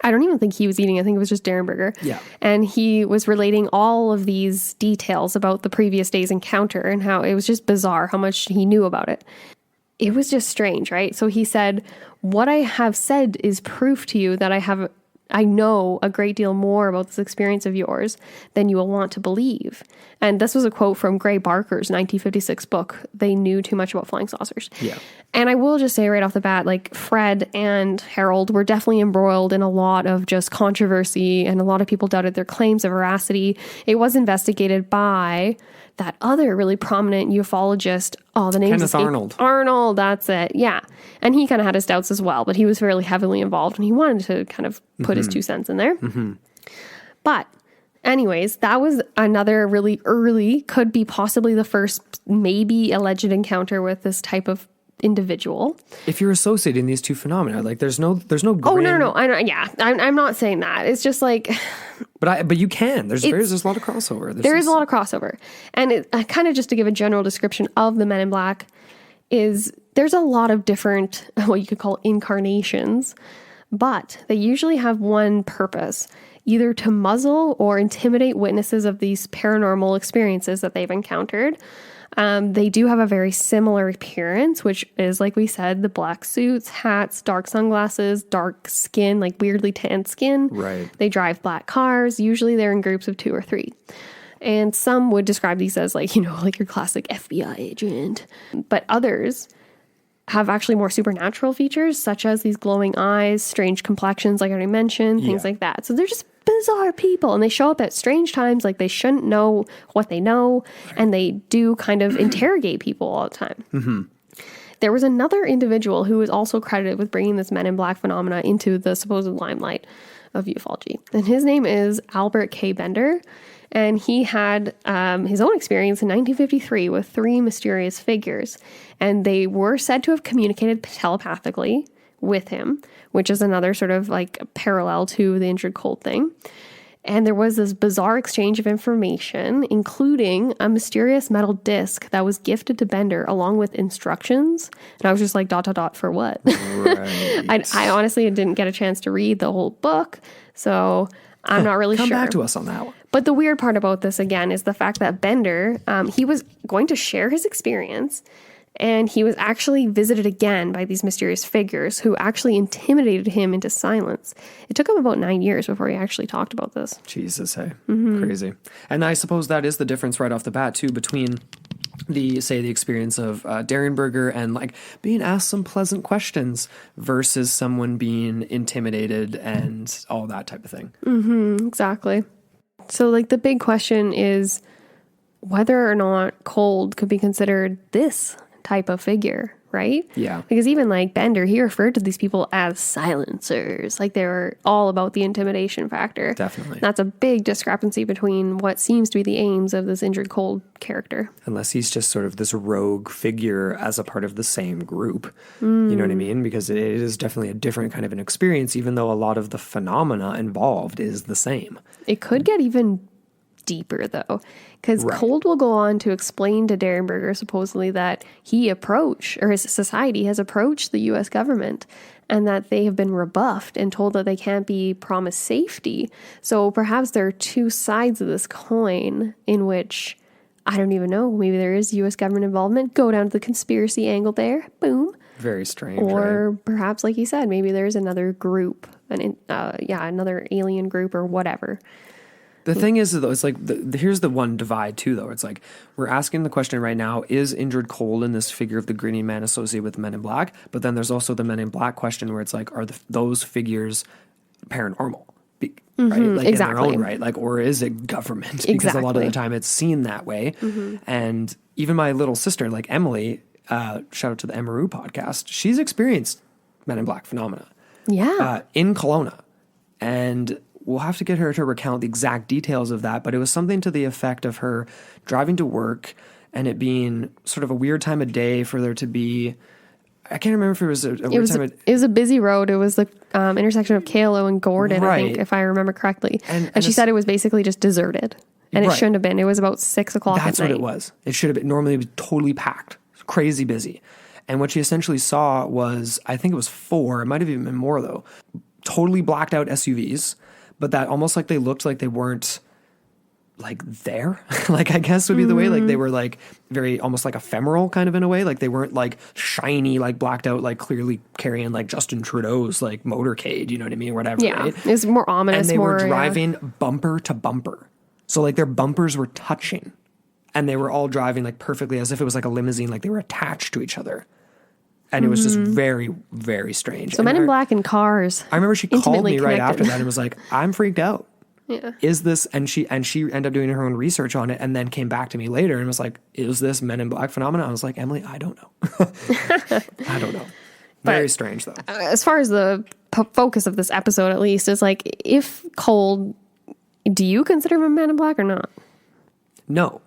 I don't even think he was eating. I think it was just Derenberger. Yeah. And he was relating all of these details about the previous day's encounter and how it was just bizarre how much he knew about it. It was just strange, right? So he said, what I have said is proof to you that I know a great deal more about this experience of yours than you will want to believe. And this was a quote from Gray Barker's 1956 book, They Knew Too Much About Flying Saucers. Yeah. And I will just say right off the bat, Fred and Harold were definitely embroiled in a lot of just controversy, and a lot of people doubted their claims of veracity. It was investigated by that other really prominent ufologist. The name Kenneth Arnold. Arnold, that's it. Yeah. And he kind of had his doubts as well, but he was fairly heavily involved, and he wanted to kind of put his 2 cents in there. Mm-hmm. But anyways, that was another really early, could be possibly the first, maybe alleged encounter with this type of individual. If you're associating these two phenomena, there's no. Oh, no. I'm not saying that. It's just But you can. There's a lot of crossover. There is a lot of crossover. And kind of just to give a general description of the Men in Black is there's a lot of different, what you could call incarnations, but they usually have one purpose. either to muzzle or intimidate witnesses of these paranormal experiences that they've encountered. They do have a very similar appearance, which is, like we said, the black suits, hats, dark sunglasses, dark skin, like weirdly tanned skin. Right. They drive black cars. Usually they're in groups of 2 or 3. And some would describe these as like, like your classic FBI agent. But others have actually more supernatural features, such as these glowing eyes, strange complexions, like I already mentioned, things like that. So they're just bizarre people, and they show up at strange times, like they shouldn't know what they know, and they do kind of interrogate people all the time. Mm-hmm. There was another individual who was also credited with bringing this Men in Black phenomena into the supposed limelight of ufology, and his name is Albert K. Bender, and he had his own experience in 1953 with 3 mysterious figures, and they were said to have communicated telepathically with him, which is another sort of like parallel to the Indrid Cold thing. And there was this bizarre exchange of information, including a mysterious metal disc that was gifted to Bender along with instructions. And I was just like, ... for what? Right. I honestly didn't get a chance to read the whole book, so I'm not really Come sure. back to us on that one. But the weird part about this, again, is the fact that Bender, he was going to share his experience, and he was actually visited again by these mysterious figures who actually intimidated him into silence. It took him about 9 years before he actually talked about this. Jesus, hey. Crazy. And I suppose that is the difference right off the bat, too, between the experience of Derenberger and like being asked some pleasant questions versus someone being intimidated and all that type of thing. Mm-hmm, exactly. So like the big question is whether or not Cold could be considered this type of figure, right? Yeah. Because even like Bender, he referred to these people as silencers. Like they were all about the intimidation factor. Definitely. That's a big discrepancy between what seems to be the aims of this Indrid Cold character. Unless he's just sort of this rogue figure as a part of the same group. You know what I mean? Because it is definitely a different kind of an experience, even though a lot of the phenomena involved is the same. It could get even deeper though, because Cold will go on to explain to Derenberger supposedly that his society has approached the U.S. government and that they have been rebuffed and told that they can't be promised safety. So perhaps there are 2 sides of this coin in which, I don't even know, maybe there is U.S. government involvement. Go down to the conspiracy angle there. Boom. Very strange. Or perhaps, like you said, maybe there's another group, another alien group or whatever. The thing is, though, it's like, here's the one divide, too, though. It's like, we're asking the question right now, is Indrid Cold and this figure of the Grinning Man associated with Men in Black? But then there's also the Men in Black question where it's like, are those figures paranormal? Right? Like in their own right? Like, or is it government? Because a lot of the time it's seen that way. And even my little sister, like Emily, shout out to the Emaru podcast, she's experienced Men in Black phenomena. Yeah. In Kelowna. And we'll have to get her to recount the exact details of that, but it was something to the effect of her driving to work and it being sort of a weird time of day for there to be, I can't remember if it was a weird time of... It was a busy road. It was the intersection of Kalo and Gordon, Right. I think, if I remember correctly. And she said it was basically just deserted. And it shouldn't have been. It was about 6 o'clock at night. That's what it was. It should have been. Normally it was totally packed. Crazy busy. And what she essentially saw was, I think it was 4, it might have even been more though, totally blacked out SUVs, but that almost like they looked like they weren't like there. Like I guess would be the way, like they were like very almost like ephemeral kind of in a way. Like they weren't like shiny, like blacked out, like clearly carrying like Justin Trudeau's like motorcade, you know what I mean? Whatever. Yeah. Right? It was more ominous. And they were driving bumper to bumper. So like their bumpers were touching and they were all driving like perfectly as if it was like a limousine, like they were attached to each other. And it was just very, very strange. So and Men in Black in cars. I remember she called me right connected. after that and was like, I'm freaked out. Yeah. Is this, and she ended up doing her own research on it and then came back to me later and was like, is this Men in Black phenomenon? I was like, Emily, I don't know. I don't know. Very strange though. As far as the focus of this episode, at least, is like, if Cold, do you consider him a Man in Black or not? No.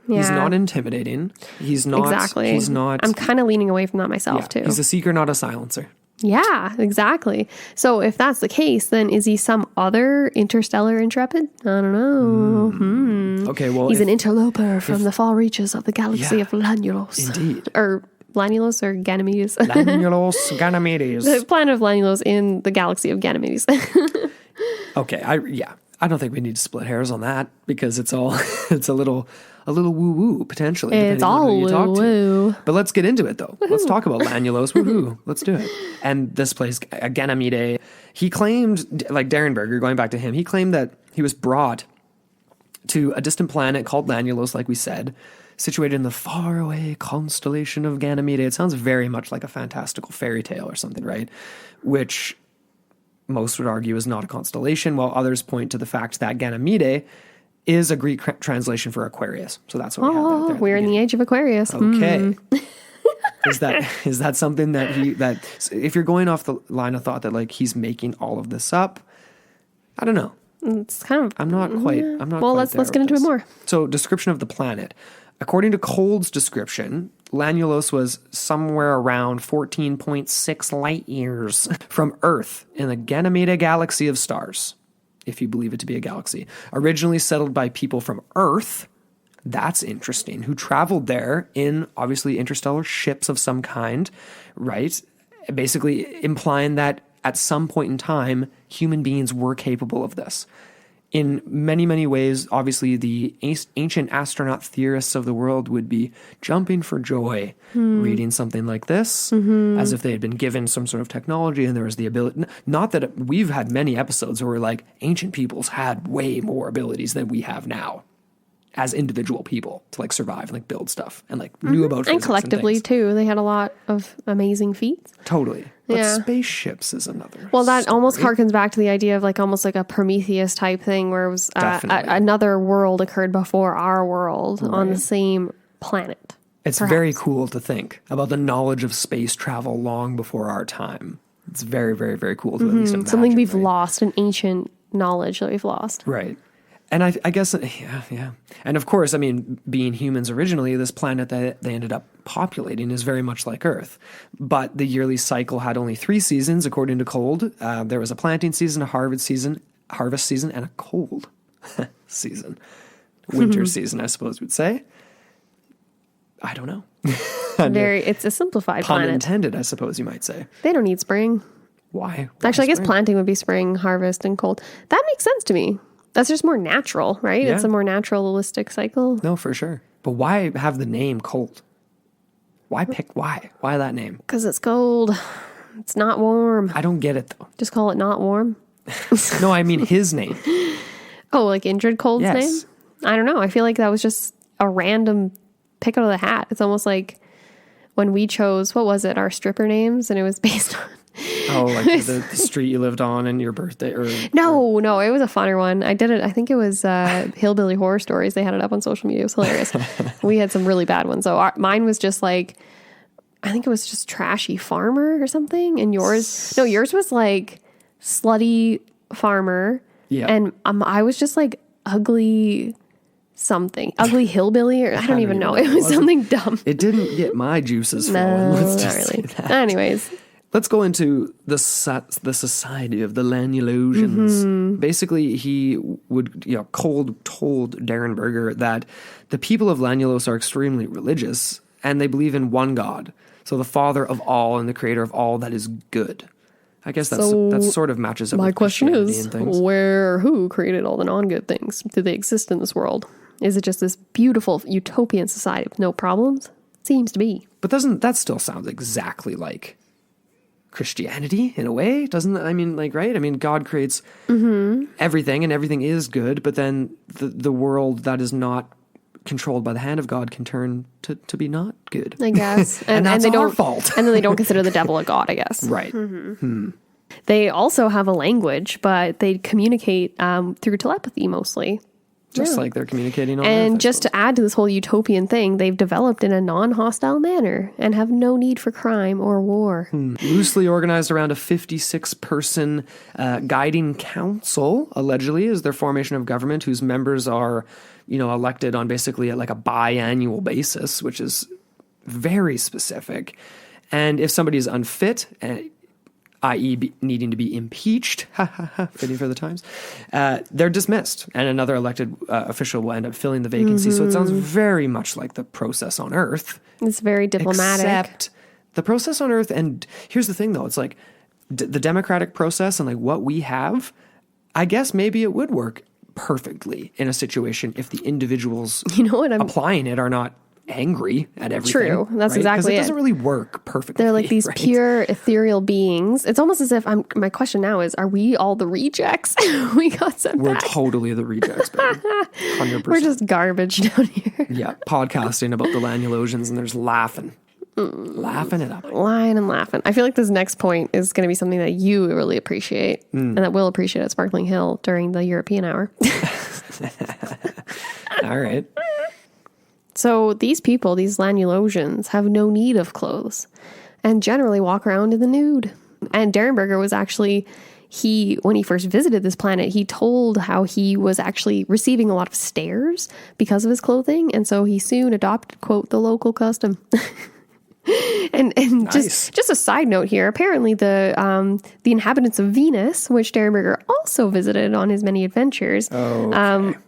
He's not intimidating. He's not. Exactly. He's not. I'm kind of leaning away from that myself too. He's a seeker, not a silencer. Yeah, exactly. So if that's the case, then is he some other interstellar intrepid? I don't know. Okay, well, he's an interloper from the far reaches of the galaxy of Lanulos. Indeed. Or Lanulos or Ganymedes. Lanulos, Ganymedes. The planet of Lanulos in the galaxy of Ganymedes. Okay, I don't think we need to split hairs on that because it's all it's a little woo-woo potentially. It's depending on who all you talk to. woo-woo. But let's get into it though. Let's talk about Lanulos. Woohoo. Let's do it. And this place, Ganymede, he claimed, like Derenberger, going back to him, he claimed that he was brought to a distant planet called Lanulos, like we said, situated in the faraway constellation of Ganymede. It sounds very much like a fantastical fairy tale or something, right? Which most would argue is not a constellation, while others point to the fact that Ganymede is a Greek translation for Aquarius. So that's what we have there. We're in the age of Aquarius. Okay. Is that something that if you're going off the line of thought that like he's making all of this up? I don't know. It's kind of. I'm not quite. Well, let's get into it more. So, description of the planet. According to Cold's description, Lanulos was somewhere around 14.6 light years from Earth in the Ganymede galaxy of stars, if you believe it to be a galaxy. Originally settled by people from Earth, that's interesting, who traveled there in obviously interstellar ships of some kind, right? Basically implying that at some point in time, human beings were capable of this. In many, many ways, obviously, the ancient astronaut theorists of the world would be jumping for joy reading something like this, as if they had been given some sort of technology and there was the ability. Not that we've had many episodes where like ancient peoples had way more abilities than we have now as individual people to like survive and like build stuff and like knew about physics And collectively, and too. They had a lot of amazing feats. Totally. But Yeah. spaceships is another. Well, that almost story. harkens back to the idea of like almost like a Prometheus type thing where it was Definitely. another world occurred before our world on the same planet. It's very cool to think about the knowledge of space travel long before our time. It's very, very, very cool to at least imagine. Something we've right? lost, an ancient knowledge that we've lost. Right. And I guess, yeah. And of course, I mean, being humans originally, this planet that they ended up populating is very much like Earth. But the yearly cycle had only 3 seasons, according to Cold. There was a planting season, a harvest season, and a cold season. Winter season, I suppose we'd say. I don't know. It's a simplified Pun planet. intended, I suppose you might say. They don't need spring. Why? Actually, I guess spring? planting would be spring, harvest, and cold. That makes sense to me. That's just more natural, right? Yeah. It's a more naturalistic cycle. No, for sure. But why have the name Cold? Why pick why? Why that name? Because it's cold. It's not warm. I don't get it though. Just call it not warm. No, I mean his name. Oh, like Indrid Cold's Yes. name? I don't know. I feel like that was just a random pick out of the hat. It's almost like when we chose, what was it, our stripper names, and it was based on... Oh, like the street you lived on and your birthday or No, it was a funner one. I did it. I think it was Hillbilly Horror Stories. They had it up on social media. It was hilarious. We had some really bad ones. So mine was just like, I think it was just Trashy Farmer or something. And yours was like Slutty Farmer. Yeah. And I was just like Ugly something. Ugly Hillbilly, or I don't even know. It was something dumb. It didn't get my juices flowing. No, Let's not just really. say that. Anyways. Let's go into the society of the Lanulosians. Basically, he would, Cold told Derenberger that the people of Lanulos are extremely religious and they believe in one God. So the father of all and the creator of all that is good. I guess that sort of matches up My with question Christianity is, and things. who created all the non-good things? Do they exist in this world? Is it just this beautiful utopian society with no problems? Seems to be. But that still sounds exactly like Christianity in a way, doesn't it? I mean, like, right? I mean, God creates everything and everything is good, but then the world that is not controlled by the hand of God can turn to be not good. I guess. And that's they our don't, fault. And then they don't consider the devil a god, I guess. Right. They also have a language, but they communicate through telepathy mostly. Just like they're communicating on And Earth, I just to add to this whole utopian thing, they've developed in a non-hostile manner and have no need for crime or war. loosely organized around a 56-person guiding council, allegedly, is their formation of government, whose members are, elected on basically like a biannual basis, which is very specific. And if somebody is unfit, i.e. needing to be impeached, fitting for the times, they're dismissed, and another elected official will end up filling the vacancy. So it sounds very much like the process on Earth. It's very diplomatic. Except the process on Earth, and here's the thing though, it's like the democratic process and like what we have, I guess maybe it would work perfectly in a situation if the individuals You know what I'm applying it are not angry at everything. True. That's right? exactly it. it Doesn't really work perfectly. They're like these right? pure ethereal beings. It's almost as if my question now is, are we all the rejects? We got sent We're back. totally the rejects, baby. 100%. We're just garbage down here. Yeah, podcasting about the Lanulosians and there's laughing. Laughing it up. Lying and laughing. I feel like this next point is going to be something that you really appreciate and that we'll appreciate at Sparkling Hill during the European hour. All right. So these people, these Lanulosians, have no need of clothes and generally walk around in the nude. And Derenberger was actually, when he first visited this planet, he told how he was actually receiving a lot of stares because of his clothing. And so he soon adopted, quote, the local custom. And Nice. just a side note here, apparently the inhabitants of Venus, which Derenberger also visited on his many adventures, Okay.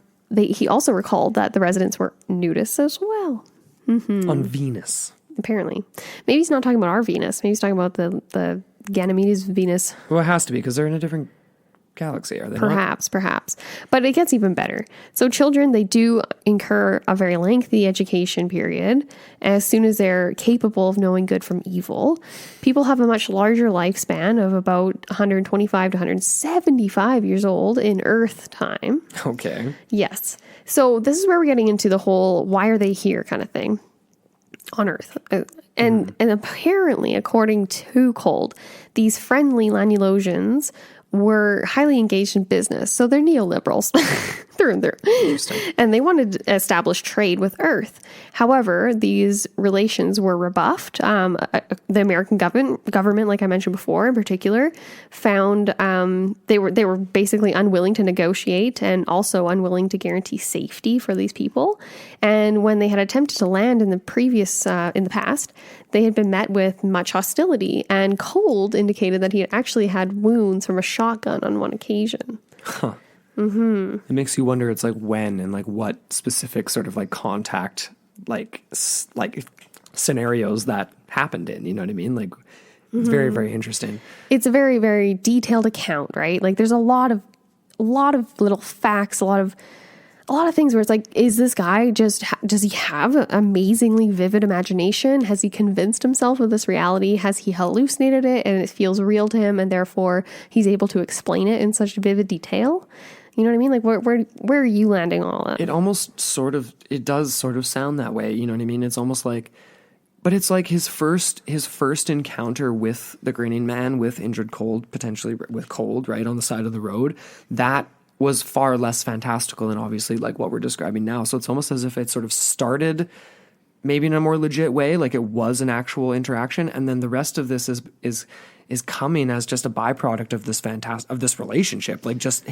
he also recalled that the residents were nudists as well. On Venus. Apparently. Maybe he's not talking about our Venus. Maybe he's talking about the Ganymedes Venus. Well, it has to be because they're in a different galaxy, are they not? Perhaps. But it gets even better. So children, they do incur a very lengthy education period as soon as they're capable of knowing good from evil. People have a much larger lifespan of about 125 to 175 years old in Earth time. Okay. Yes. So this is where we're getting into the whole why are they here kind of thing on Earth. And apparently, according to Cold, these friendly Lanulosians were highly engaged in business. So they're neoliberals through and through. And they wanted to establish trade with Earth. However, these relations were rebuffed. The American government, like I mentioned before, in particular, found they were basically unwilling to negotiate and also unwilling to guarantee safety for these people. And when they had attempted to land in the past, they had been met with much hostility. And Cold indicated that he had actually had wounds from a shotgun on one occasion. Huh. Mm-hmm. It makes you wonder. It's like when and like what specific sort of like contact like scenarios that happened in. You know what I mean? Like it's very, very interesting. It's a very, very detailed account, right? Like there's a lot of little facts, a lot of things where it's like, is this guy does he have an amazingly vivid imagination? Has he convinced himself of this reality? Has he hallucinated it and it feels real to him and therefore he's able to explain it in such vivid detail? You know what I mean? Like where are you landing on all that? It almost it does sort of sound that way. You know what I mean? It's almost like, but it's like his first encounter with the Grinning Man, with Indrid Cold, potentially with Cold, right on the side of the road. That was far less fantastical than obviously like what we're describing now. So it's almost as if it sort of started maybe in a more legit way, like it was an actual interaction, and then the rest of this is coming as just a byproduct of this relationship. Like just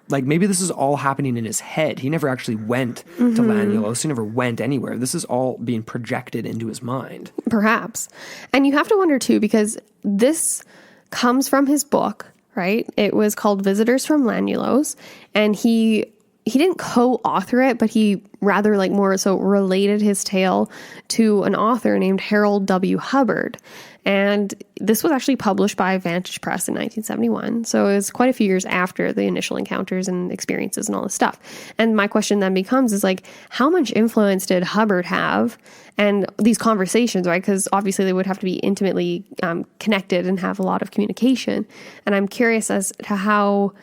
maybe this is all happening in his head. He never actually went to Lanulos. He never went anywhere. This is all being projected into his mind. Perhaps. And you have to wonder too, because this comes from his book, right? It was called Visitors from Lanulos, and he didn't co-author it, but he rather like more so related his tale to an author named Harold W. Hubbard. And this was actually published by Vantage Press in 1971. So it was quite a few years after the initial encounters and experiences and all this stuff. And my question then becomes is like, how much influence did Hubbard have? And these conversations, right? Because obviously they would have to be intimately connected and have a lot of communication. And I'm curious as to how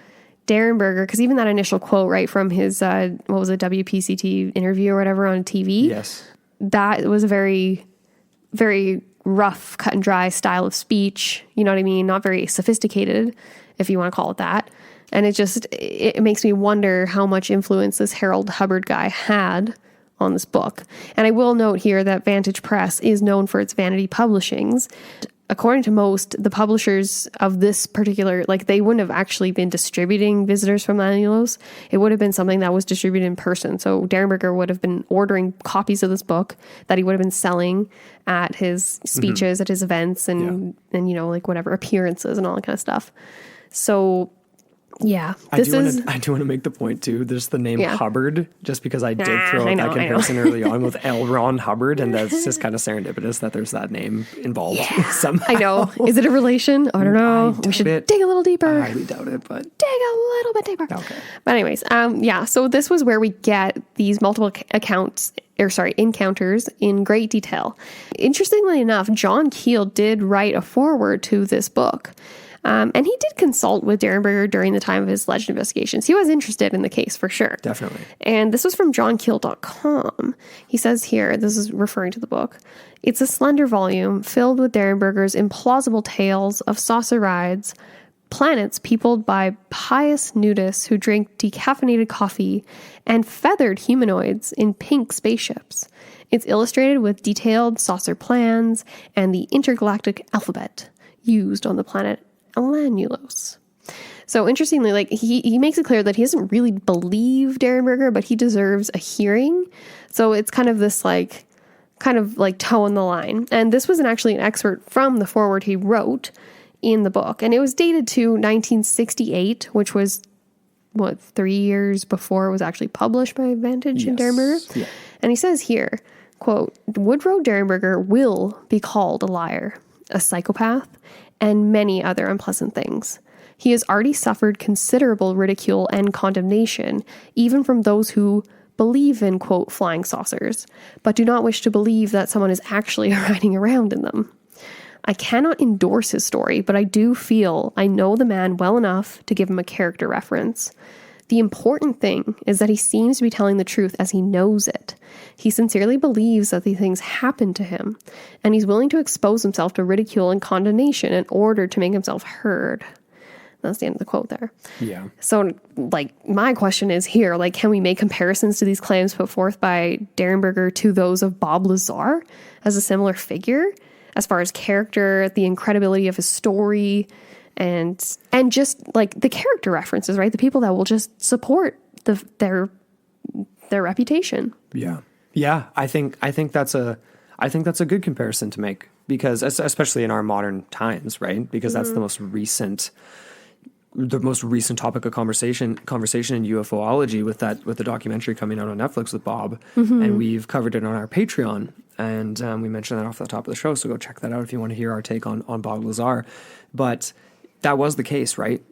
Derenberger, because even that initial quote, right, from his, WPCT interview or whatever on TV. Yes. That was a very, very rough, cut and dry style of speech. You know what I mean? Not very sophisticated, if you want to call it that. And it makes me wonder how much influence this Harold Hubbard guy had on this book. And I will note here that Vantage Press is known for its vanity publishings. According to most, the publishers of this particular, like they wouldn't have actually been distributing Visitors from Lanulos. It would have been something that was distributed in person. So Derenberger would have been ordering copies of this book that he would have been selling at his speeches, at his events, and you know, like whatever appearances and all that kind of stuff. So Yeah. I do want to make the point too. There's the name Hubbard, just because I did throw out that comparison early on with L. Ron Hubbard, and that's just kind of serendipitous that there's that name involved somehow. I know. Is it a relation? I don't know. We should dig a little deeper. I highly doubt it, but dig a little bit deeper. Okay. But anyways, so this was where we get these multiple encounters in great detail. Interestingly enough, John Keel did write a foreword to this book. And he did consult with Derenberger during the time of his legend investigations. He was interested in the case for sure. Definitely. And this was from johnkeel.com. He says here, this is referring to the book, it's a slender volume filled with Derenberger's implausible tales of saucer rides, planets peopled by pious nudists who drink decaffeinated coffee, and feathered humanoids in pink spaceships. It's illustrated with detailed saucer plans and the intergalactic alphabet used on the planet Alanulos. So interestingly, like he makes it clear that he doesn't really believe Derenberger, but he deserves a hearing. So it's kind of this kind of toe in the line. And this was actually an excerpt from the foreword he wrote in the book. And it was dated to 1968, which was 3 years before it was actually published by Vantage and Derenberger. Yeah. And he says here, quote, Woodrow Derenberger will be called a liar, a psychopath, and many other unpleasant things. He has already suffered considerable ridicule and condemnation, even from those who believe in, quote, flying saucers, but do not wish to believe that someone is actually riding around in them. I cannot endorse his story, but I do feel I know the man well enough to give him a character reference. The important thing is that he seems to be telling the truth as he knows it. He sincerely believes that these things happened to him, and he's willing to expose himself to ridicule and condemnation in order to make himself heard. That's the end of the quote there. Yeah. So, my question is here, can we make comparisons to these claims put forth by Derenberger to those of Bob Lazar as a similar figure, as far as character, the incredibility of his story, and just the character references, right? The people that will just support their reputation. Yeah. Yeah. I think that's a good comparison to make, because especially in our modern times, right? Because that's the most recent topic of conversation in UFOlogy with the documentary coming out on Netflix with Bob. And we've covered it on our Patreon. And we mentioned that off the top of the show. So go check that out if you want to hear our take on Bob Lazar. But that was the case, right?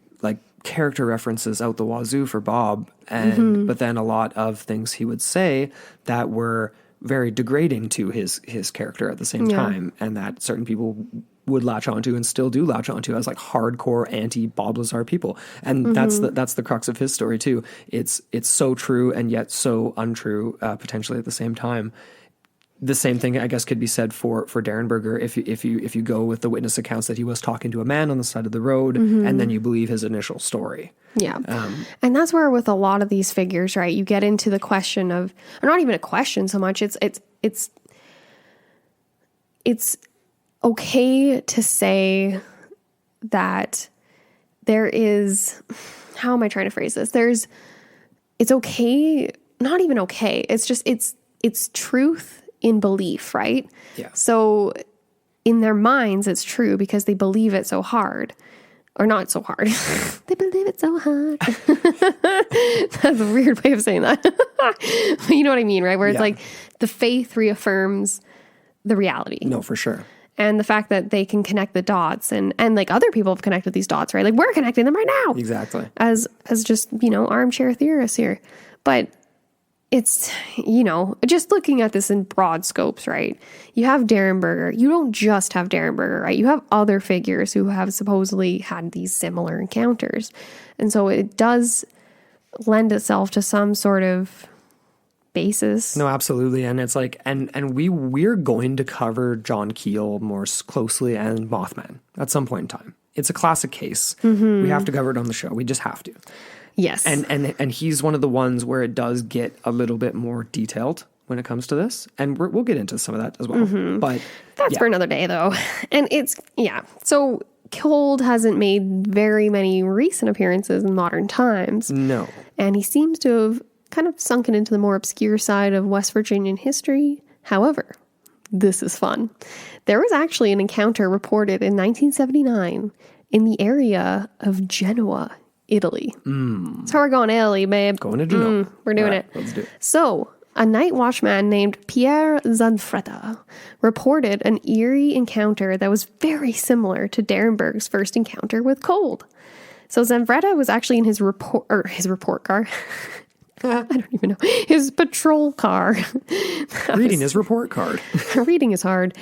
Character references out the wazoo for Bob, but then a lot of things he would say that were very degrading to his character at the same time, and that certain people would latch onto and still do latch onto as hardcore anti-Bob Lazar people. And that's the crux of his story too. It's so true and yet so untrue, potentially at the same time. The same thing, I guess, could be said for Derenberger if you go with the witness accounts that he was talking to a man on the side of the road, and then you believe his initial story. Yeah. And that's where with a lot of these figures, right, you get into the question of, or not even a question so much, it's okay to say that there is, how am I trying to phrase this? It's okay, not even okay. It's just, it's truth in belief, right? Yeah. So in their minds, it's true because they believe it so hard. Or not so hard. They believe it so hard. That's a weird way of saying that. But you know what I mean, right? Where it's the faith reaffirms the reality. No, for sure. And the fact that they can connect the dots and other people have connected these dots, right? We're connecting them right now. Exactly. As just, armchair theorists here. But it's, just looking at this in broad scopes, right? You have Derenberger. You don't just have Derenberger, right? You have other figures who have supposedly had these similar encounters. And so it does lend itself to some sort of basis. No, absolutely. And it's and we're going to cover John Keel more closely and Mothman at some point in time. It's a classic case. We have to cover it on the show. We just have to. Yes. And he's one of the ones where it does get a little bit more detailed when it comes to this. And we'll get into some of that as well. But that's for another day, though. And it's, So Cold hasn't made very many recent appearances in modern times. No. And he seems to have kind of sunken into the more obscure side of West Virginian history. However, this is fun. There was actually an encounter reported in 1979 in the area of Genoa Italy. So we're going to Italy, babe. Going to Juno. We're doing All right, it. Let's do it. So, a night watchman named Pierre Zanfretta reported an eerie encounter that was very similar to Derenberger's first encounter with Cold. So Zanfretta was actually in his report car. I don't even know. His patrol car. Reading his report card. Reading is hard.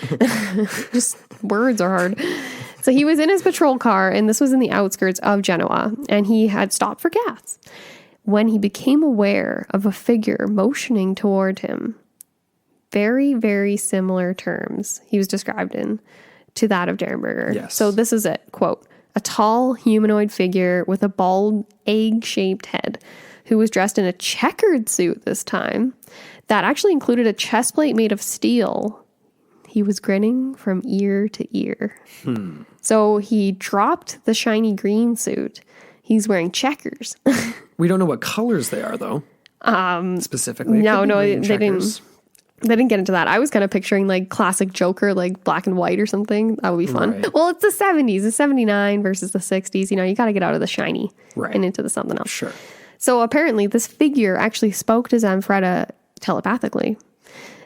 Just words are hard. So he was in his patrol car, and this was in the outskirts of Genoa, and he had stopped for gas when he became aware of a figure motioning toward him. Very, very similar terms he was described in to that of Derenberger. Yes. So this is it. Quote, a tall humanoid figure with a bald egg-shaped head who was dressed in a checkered suit this time that actually included a chest plate made of steel. He was grinning from ear to ear. So he dropped the shiny green suit. He's wearing checkers. We don't know what colors they are, though. Specifically. It No, could be no, green they checkers. didn't. They didn't get into that. I was kind of picturing like classic Joker, like black and white or something. That would be fun. Right. Well, it's the 70s, the 79 versus the 60s. You know, you got to get out of the shiny Right. and into the something else. Sure. So apparently this figure actually spoke to Zanfretta telepathically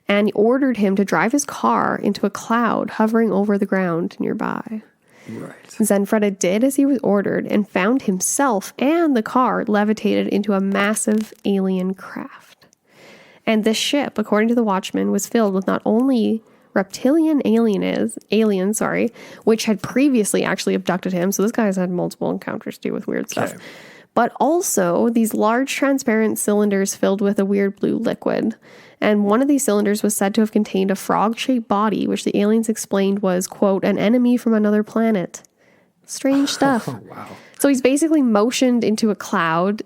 and ordered him to drive his car into a cloud hovering over the ground nearby. Right. Zanfretta did as he was ordered and found himself and the car levitated into a massive alien craft. And this ship, according to the Watchman, was filled with not only reptilian aliens, which had previously actually abducted him. So this guy's had multiple encounters too with weird stuff. Okay. But also these large transparent cylinders filled with a weird blue liquid. And one of these cylinders was said to have contained a frog-shaped body, which the aliens explained was, quote, an enemy from another planet. Strange stuff. Oh, wow. So he's basically motioned into a cloud,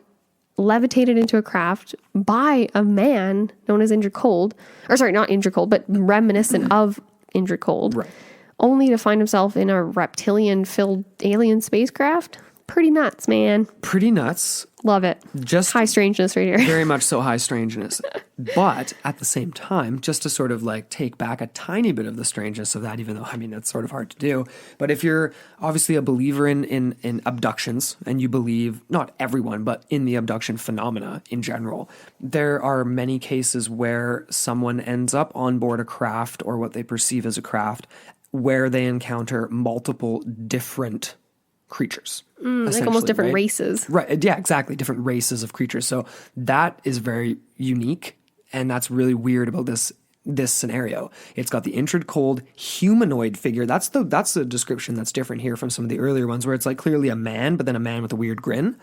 levitated into a craft by a man known as Indrid Cold. Or sorry, not Indrid Cold, but reminiscent of Indrid Cold. Right. Only to find himself in a reptilian-filled alien spacecraft. Pretty nuts, man. Pretty nuts. Love it. Just High strangeness right here. very much so high strangeness. But at the same time, just to sort of like take back a tiny bit of the strangeness of that, even though, I mean, it's sort of hard to do. But if you're obviously a believer in abductions and you believe, not everyone, but in the abduction phenomena in general, there are many cases where someone ends up on board a craft or what they perceive as a craft where they encounter multiple different creatures. Like almost different right? races. Right. Yeah, exactly. Different races of creatures. So that is very unique. And that's really weird about this scenario. It's got the Indrid Cold humanoid figure. That's the description that's different here from some of the earlier ones where it's like clearly a man, but then a man with a weird grin.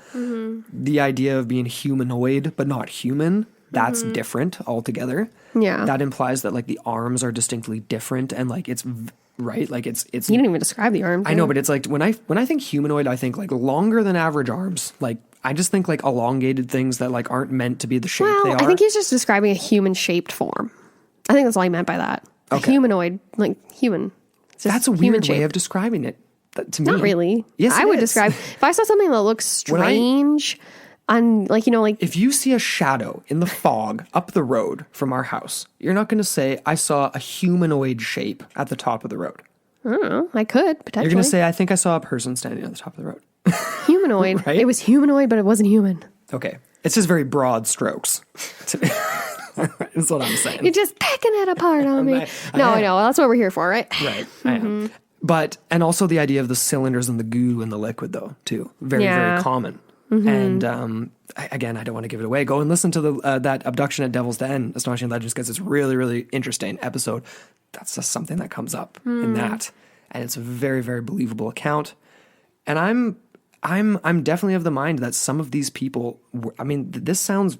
The idea of being humanoid, but not human, that's different altogether. Yeah. That implies that like the arms are distinctly different and like it's right. Like it's You didn't even describe the arms. I know, but it's like when I think humanoid, I think like longer than average arms. Like I just think like elongated things that like aren't meant to be the shape they are. I think he's just describing a human-shaped form. I think that's all he meant by that. Okay. A humanoid, like human. It's just That's a weird human-shaped. way of describing it to me. Not really. Yes, I it would is. describe if I saw something that looks strange, like If you see a shadow in the fog up the road from our house, you're not going to say, I saw a humanoid shape at the top of the road. I don't know. I could potentially. You're going to say, I think I saw a person standing at the top of the road. humanoid. Right? It was humanoid, but it wasn't human. Okay. It's just very broad strokes. That's what I'm saying. You're just picking it apart on me. I know. That's what we're here for, right? Right. I am. But, and also the idea of the cylinders and the goo and the liquid, though, too. Very, very common. And again, I don't want to give it away. Go and listen to that Abduction at Devil's Den, Astonishing Legends, because it's really, really interesting episode. That's just something that comes up in that. And it's a very, very believable account. And I'm definitely of the mind that some of these people, I mean, this sounds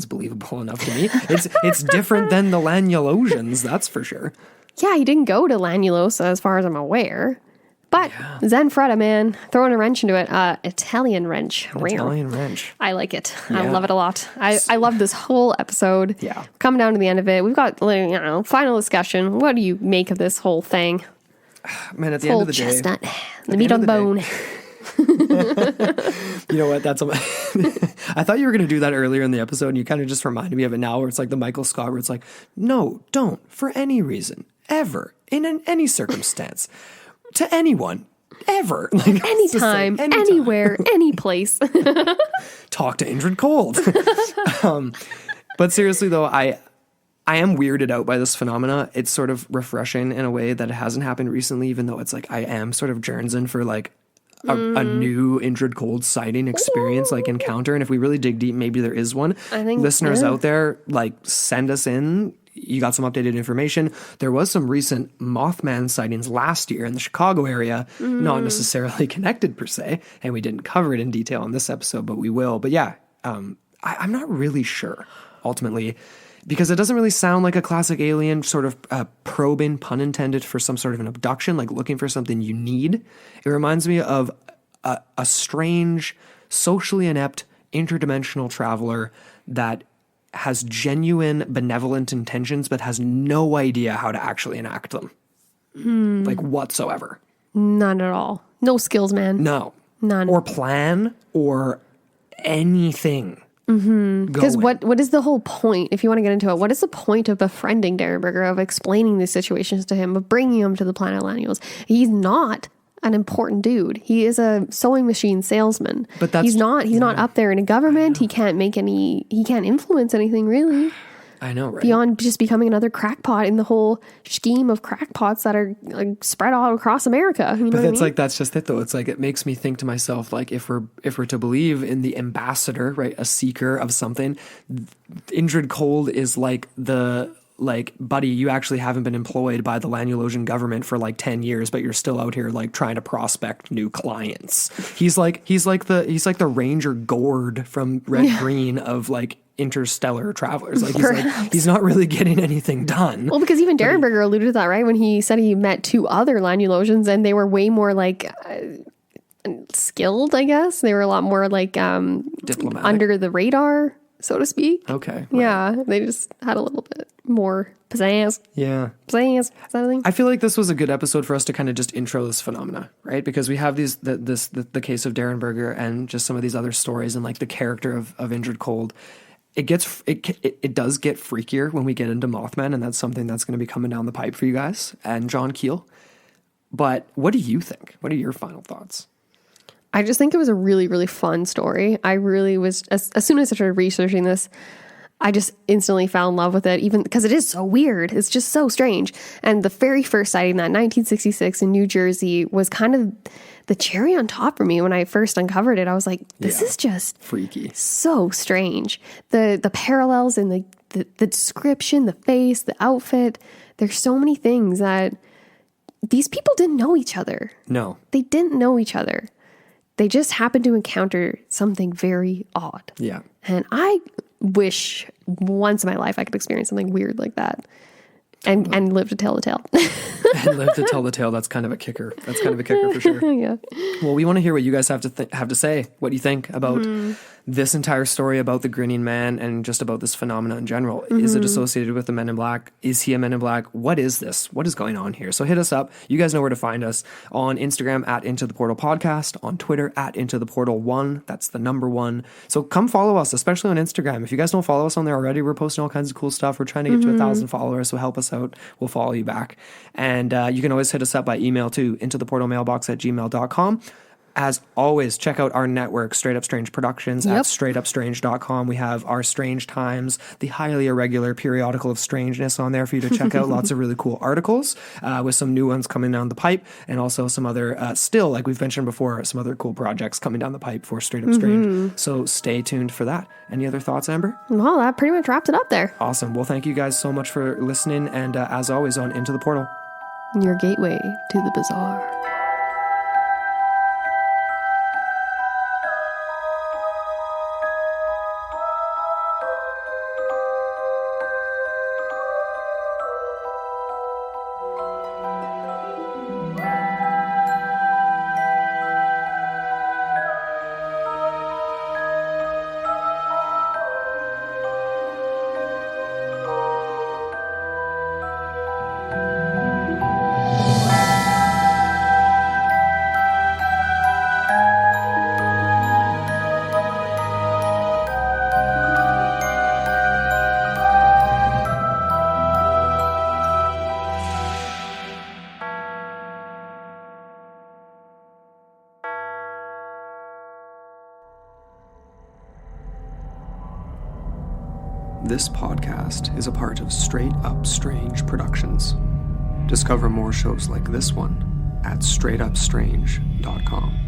believable enough to me. It's different than the Lanulosians, that's for sure. Yeah, he didn't go to Lanulos as far as I'm aware. But Zanfretta, man, throwing a wrench into it. Italian wrench. Italian wrench. I like it. I Yeah. love it a lot. I love this whole episode. Yeah. Coming down to the end of it. We've got, final discussion. What do you make of this whole thing? Man, at the Whole end of the day, chestnut. The meat on the bone. you know what? I thought you were going to do that earlier in the episode, and you kind of just reminded me of it now, where it's like the Michael Scott, where it's like, no, don't, for any reason, ever, in any circumstance, to anyone, ever. Like, Anytime, anywhere, any place. Talk to Indrid Cold. But seriously, though, I am weirded out by this phenomena. It's sort of refreshing in a way that it hasn't happened recently, even though it's like I am sort of jonesing for like a new Indrid Cold sighting experience, like encounter. And if we really dig deep, maybe there is one. I think listeners out there, like, send us in. You got some updated information. There was some recent Mothman sightings last year in the Chicago area, not necessarily connected per se, and we didn't cover it in detail in this episode, but we will. But yeah, I'm not really sure, ultimately, because it doesn't really sound like a classic alien sort of probing, pun intended, for some sort of an abduction, like looking for something you need. It reminds me of a strange, socially inept, interdimensional traveler that has genuine benevolent intentions, but has no idea how to actually enact them. Like, whatsoever. None at all. No skills, man. No. None. Or plan or anything. Because what is the whole point, if you want to get into it, what is the point of befriending Derenberger, of explaining these situations to him, of bringing him to the planet Lanuels? He's not an important dude. He is a sewing machine salesman. But he's not up there in a government. He can't influence anything, really. I know, right? Beyond just becoming another crackpot in the whole scheme of crackpots that are like spread all across America. You know but what I mean? Like, that's just it, though. It's like, it makes me think to myself, like, if we're to believe in the ambassador, right, a seeker of something, Indrid Cold is like buddy, you actually haven't been employed by the Lanulosian government for like 10 years, but you're still out here like trying to prospect new clients. He's like the Ranger Gord from Red Green of like interstellar travelers. Like, he's not really getting anything done. Well, because even Derenberger alluded to that, right? When he said he met 2 other Lanulosians and they were way more like skilled, I guess. They were a lot more like diplomatic, under the radar, so to speak. Okay. Right. Yeah, they just had a little bit more pizzazz. Yeah. Pizzazz. Is that a thing? I feel like this was a good episode for us to kind of just intro this phenomena, right? Because we have the case of Derenberger and just some of these other stories and like the character of Indrid Cold. It does get freakier when we get into Mothman, and that's something that's going to be coming down the pipe for you guys and John Keel. But what do you think? What are your final thoughts? I just think it was a really, really fun story. I really was, as soon as I started researching this, I just instantly fell in love with it, even because it is so weird. It's just so strange. And the very first sighting, that 1966 in New Jersey, was kind of the cherry on top for me. When I first uncovered it, I was like, this is just freaky, so strange. The parallels in the description, the face, the outfit. There's so many things that these people didn't know each other. No. They didn't know each other. They just happened to encounter something very odd. Yeah. And I wish once in my life I could experience something weird like that and live to tell the tale. And live to tell the tale. That's kind of a kicker. That's kind of a kicker for sure. Yeah. Well, we want to hear what you guys have to say. What do you think about this entire story, about the Grinning Man, and just about this phenomena in general? Is it associated with the Men in Black? Is he a Men in Black? What is this? What is going on here? So hit us up. You guys know where to find us on Instagram at Into the Portal Podcast, on Twitter at Into the Portal 1. That's the number 1. So come follow us, especially on Instagram. If you guys don't follow us on there already, we're posting all kinds of cool stuff. We're trying to get to 1,000 followers, so help us out. We'll follow you back. And you can always hit us up by email too, intotheportalmailbox@gmail.com. As always, check out our network, Straight Up Strange Productions, at straightupstrange.com. We have our Strange Times, the highly irregular periodical of strangeness, on there for you to check out. Lots of really cool articles with some new ones coming down the pipe, and also some other, still, like we've mentioned before, some other cool projects coming down the pipe for Straight Up Strange. So stay tuned for that. Any other thoughts, Amber? Well, that pretty much wraps it up there. Awesome. Well, thank you guys so much for listening, and as always, on Into the Portal, Your gateway to the bizarre. This podcast is a part of Straight Up Strange Productions. Discover more shows like this one at straightupstrange.com.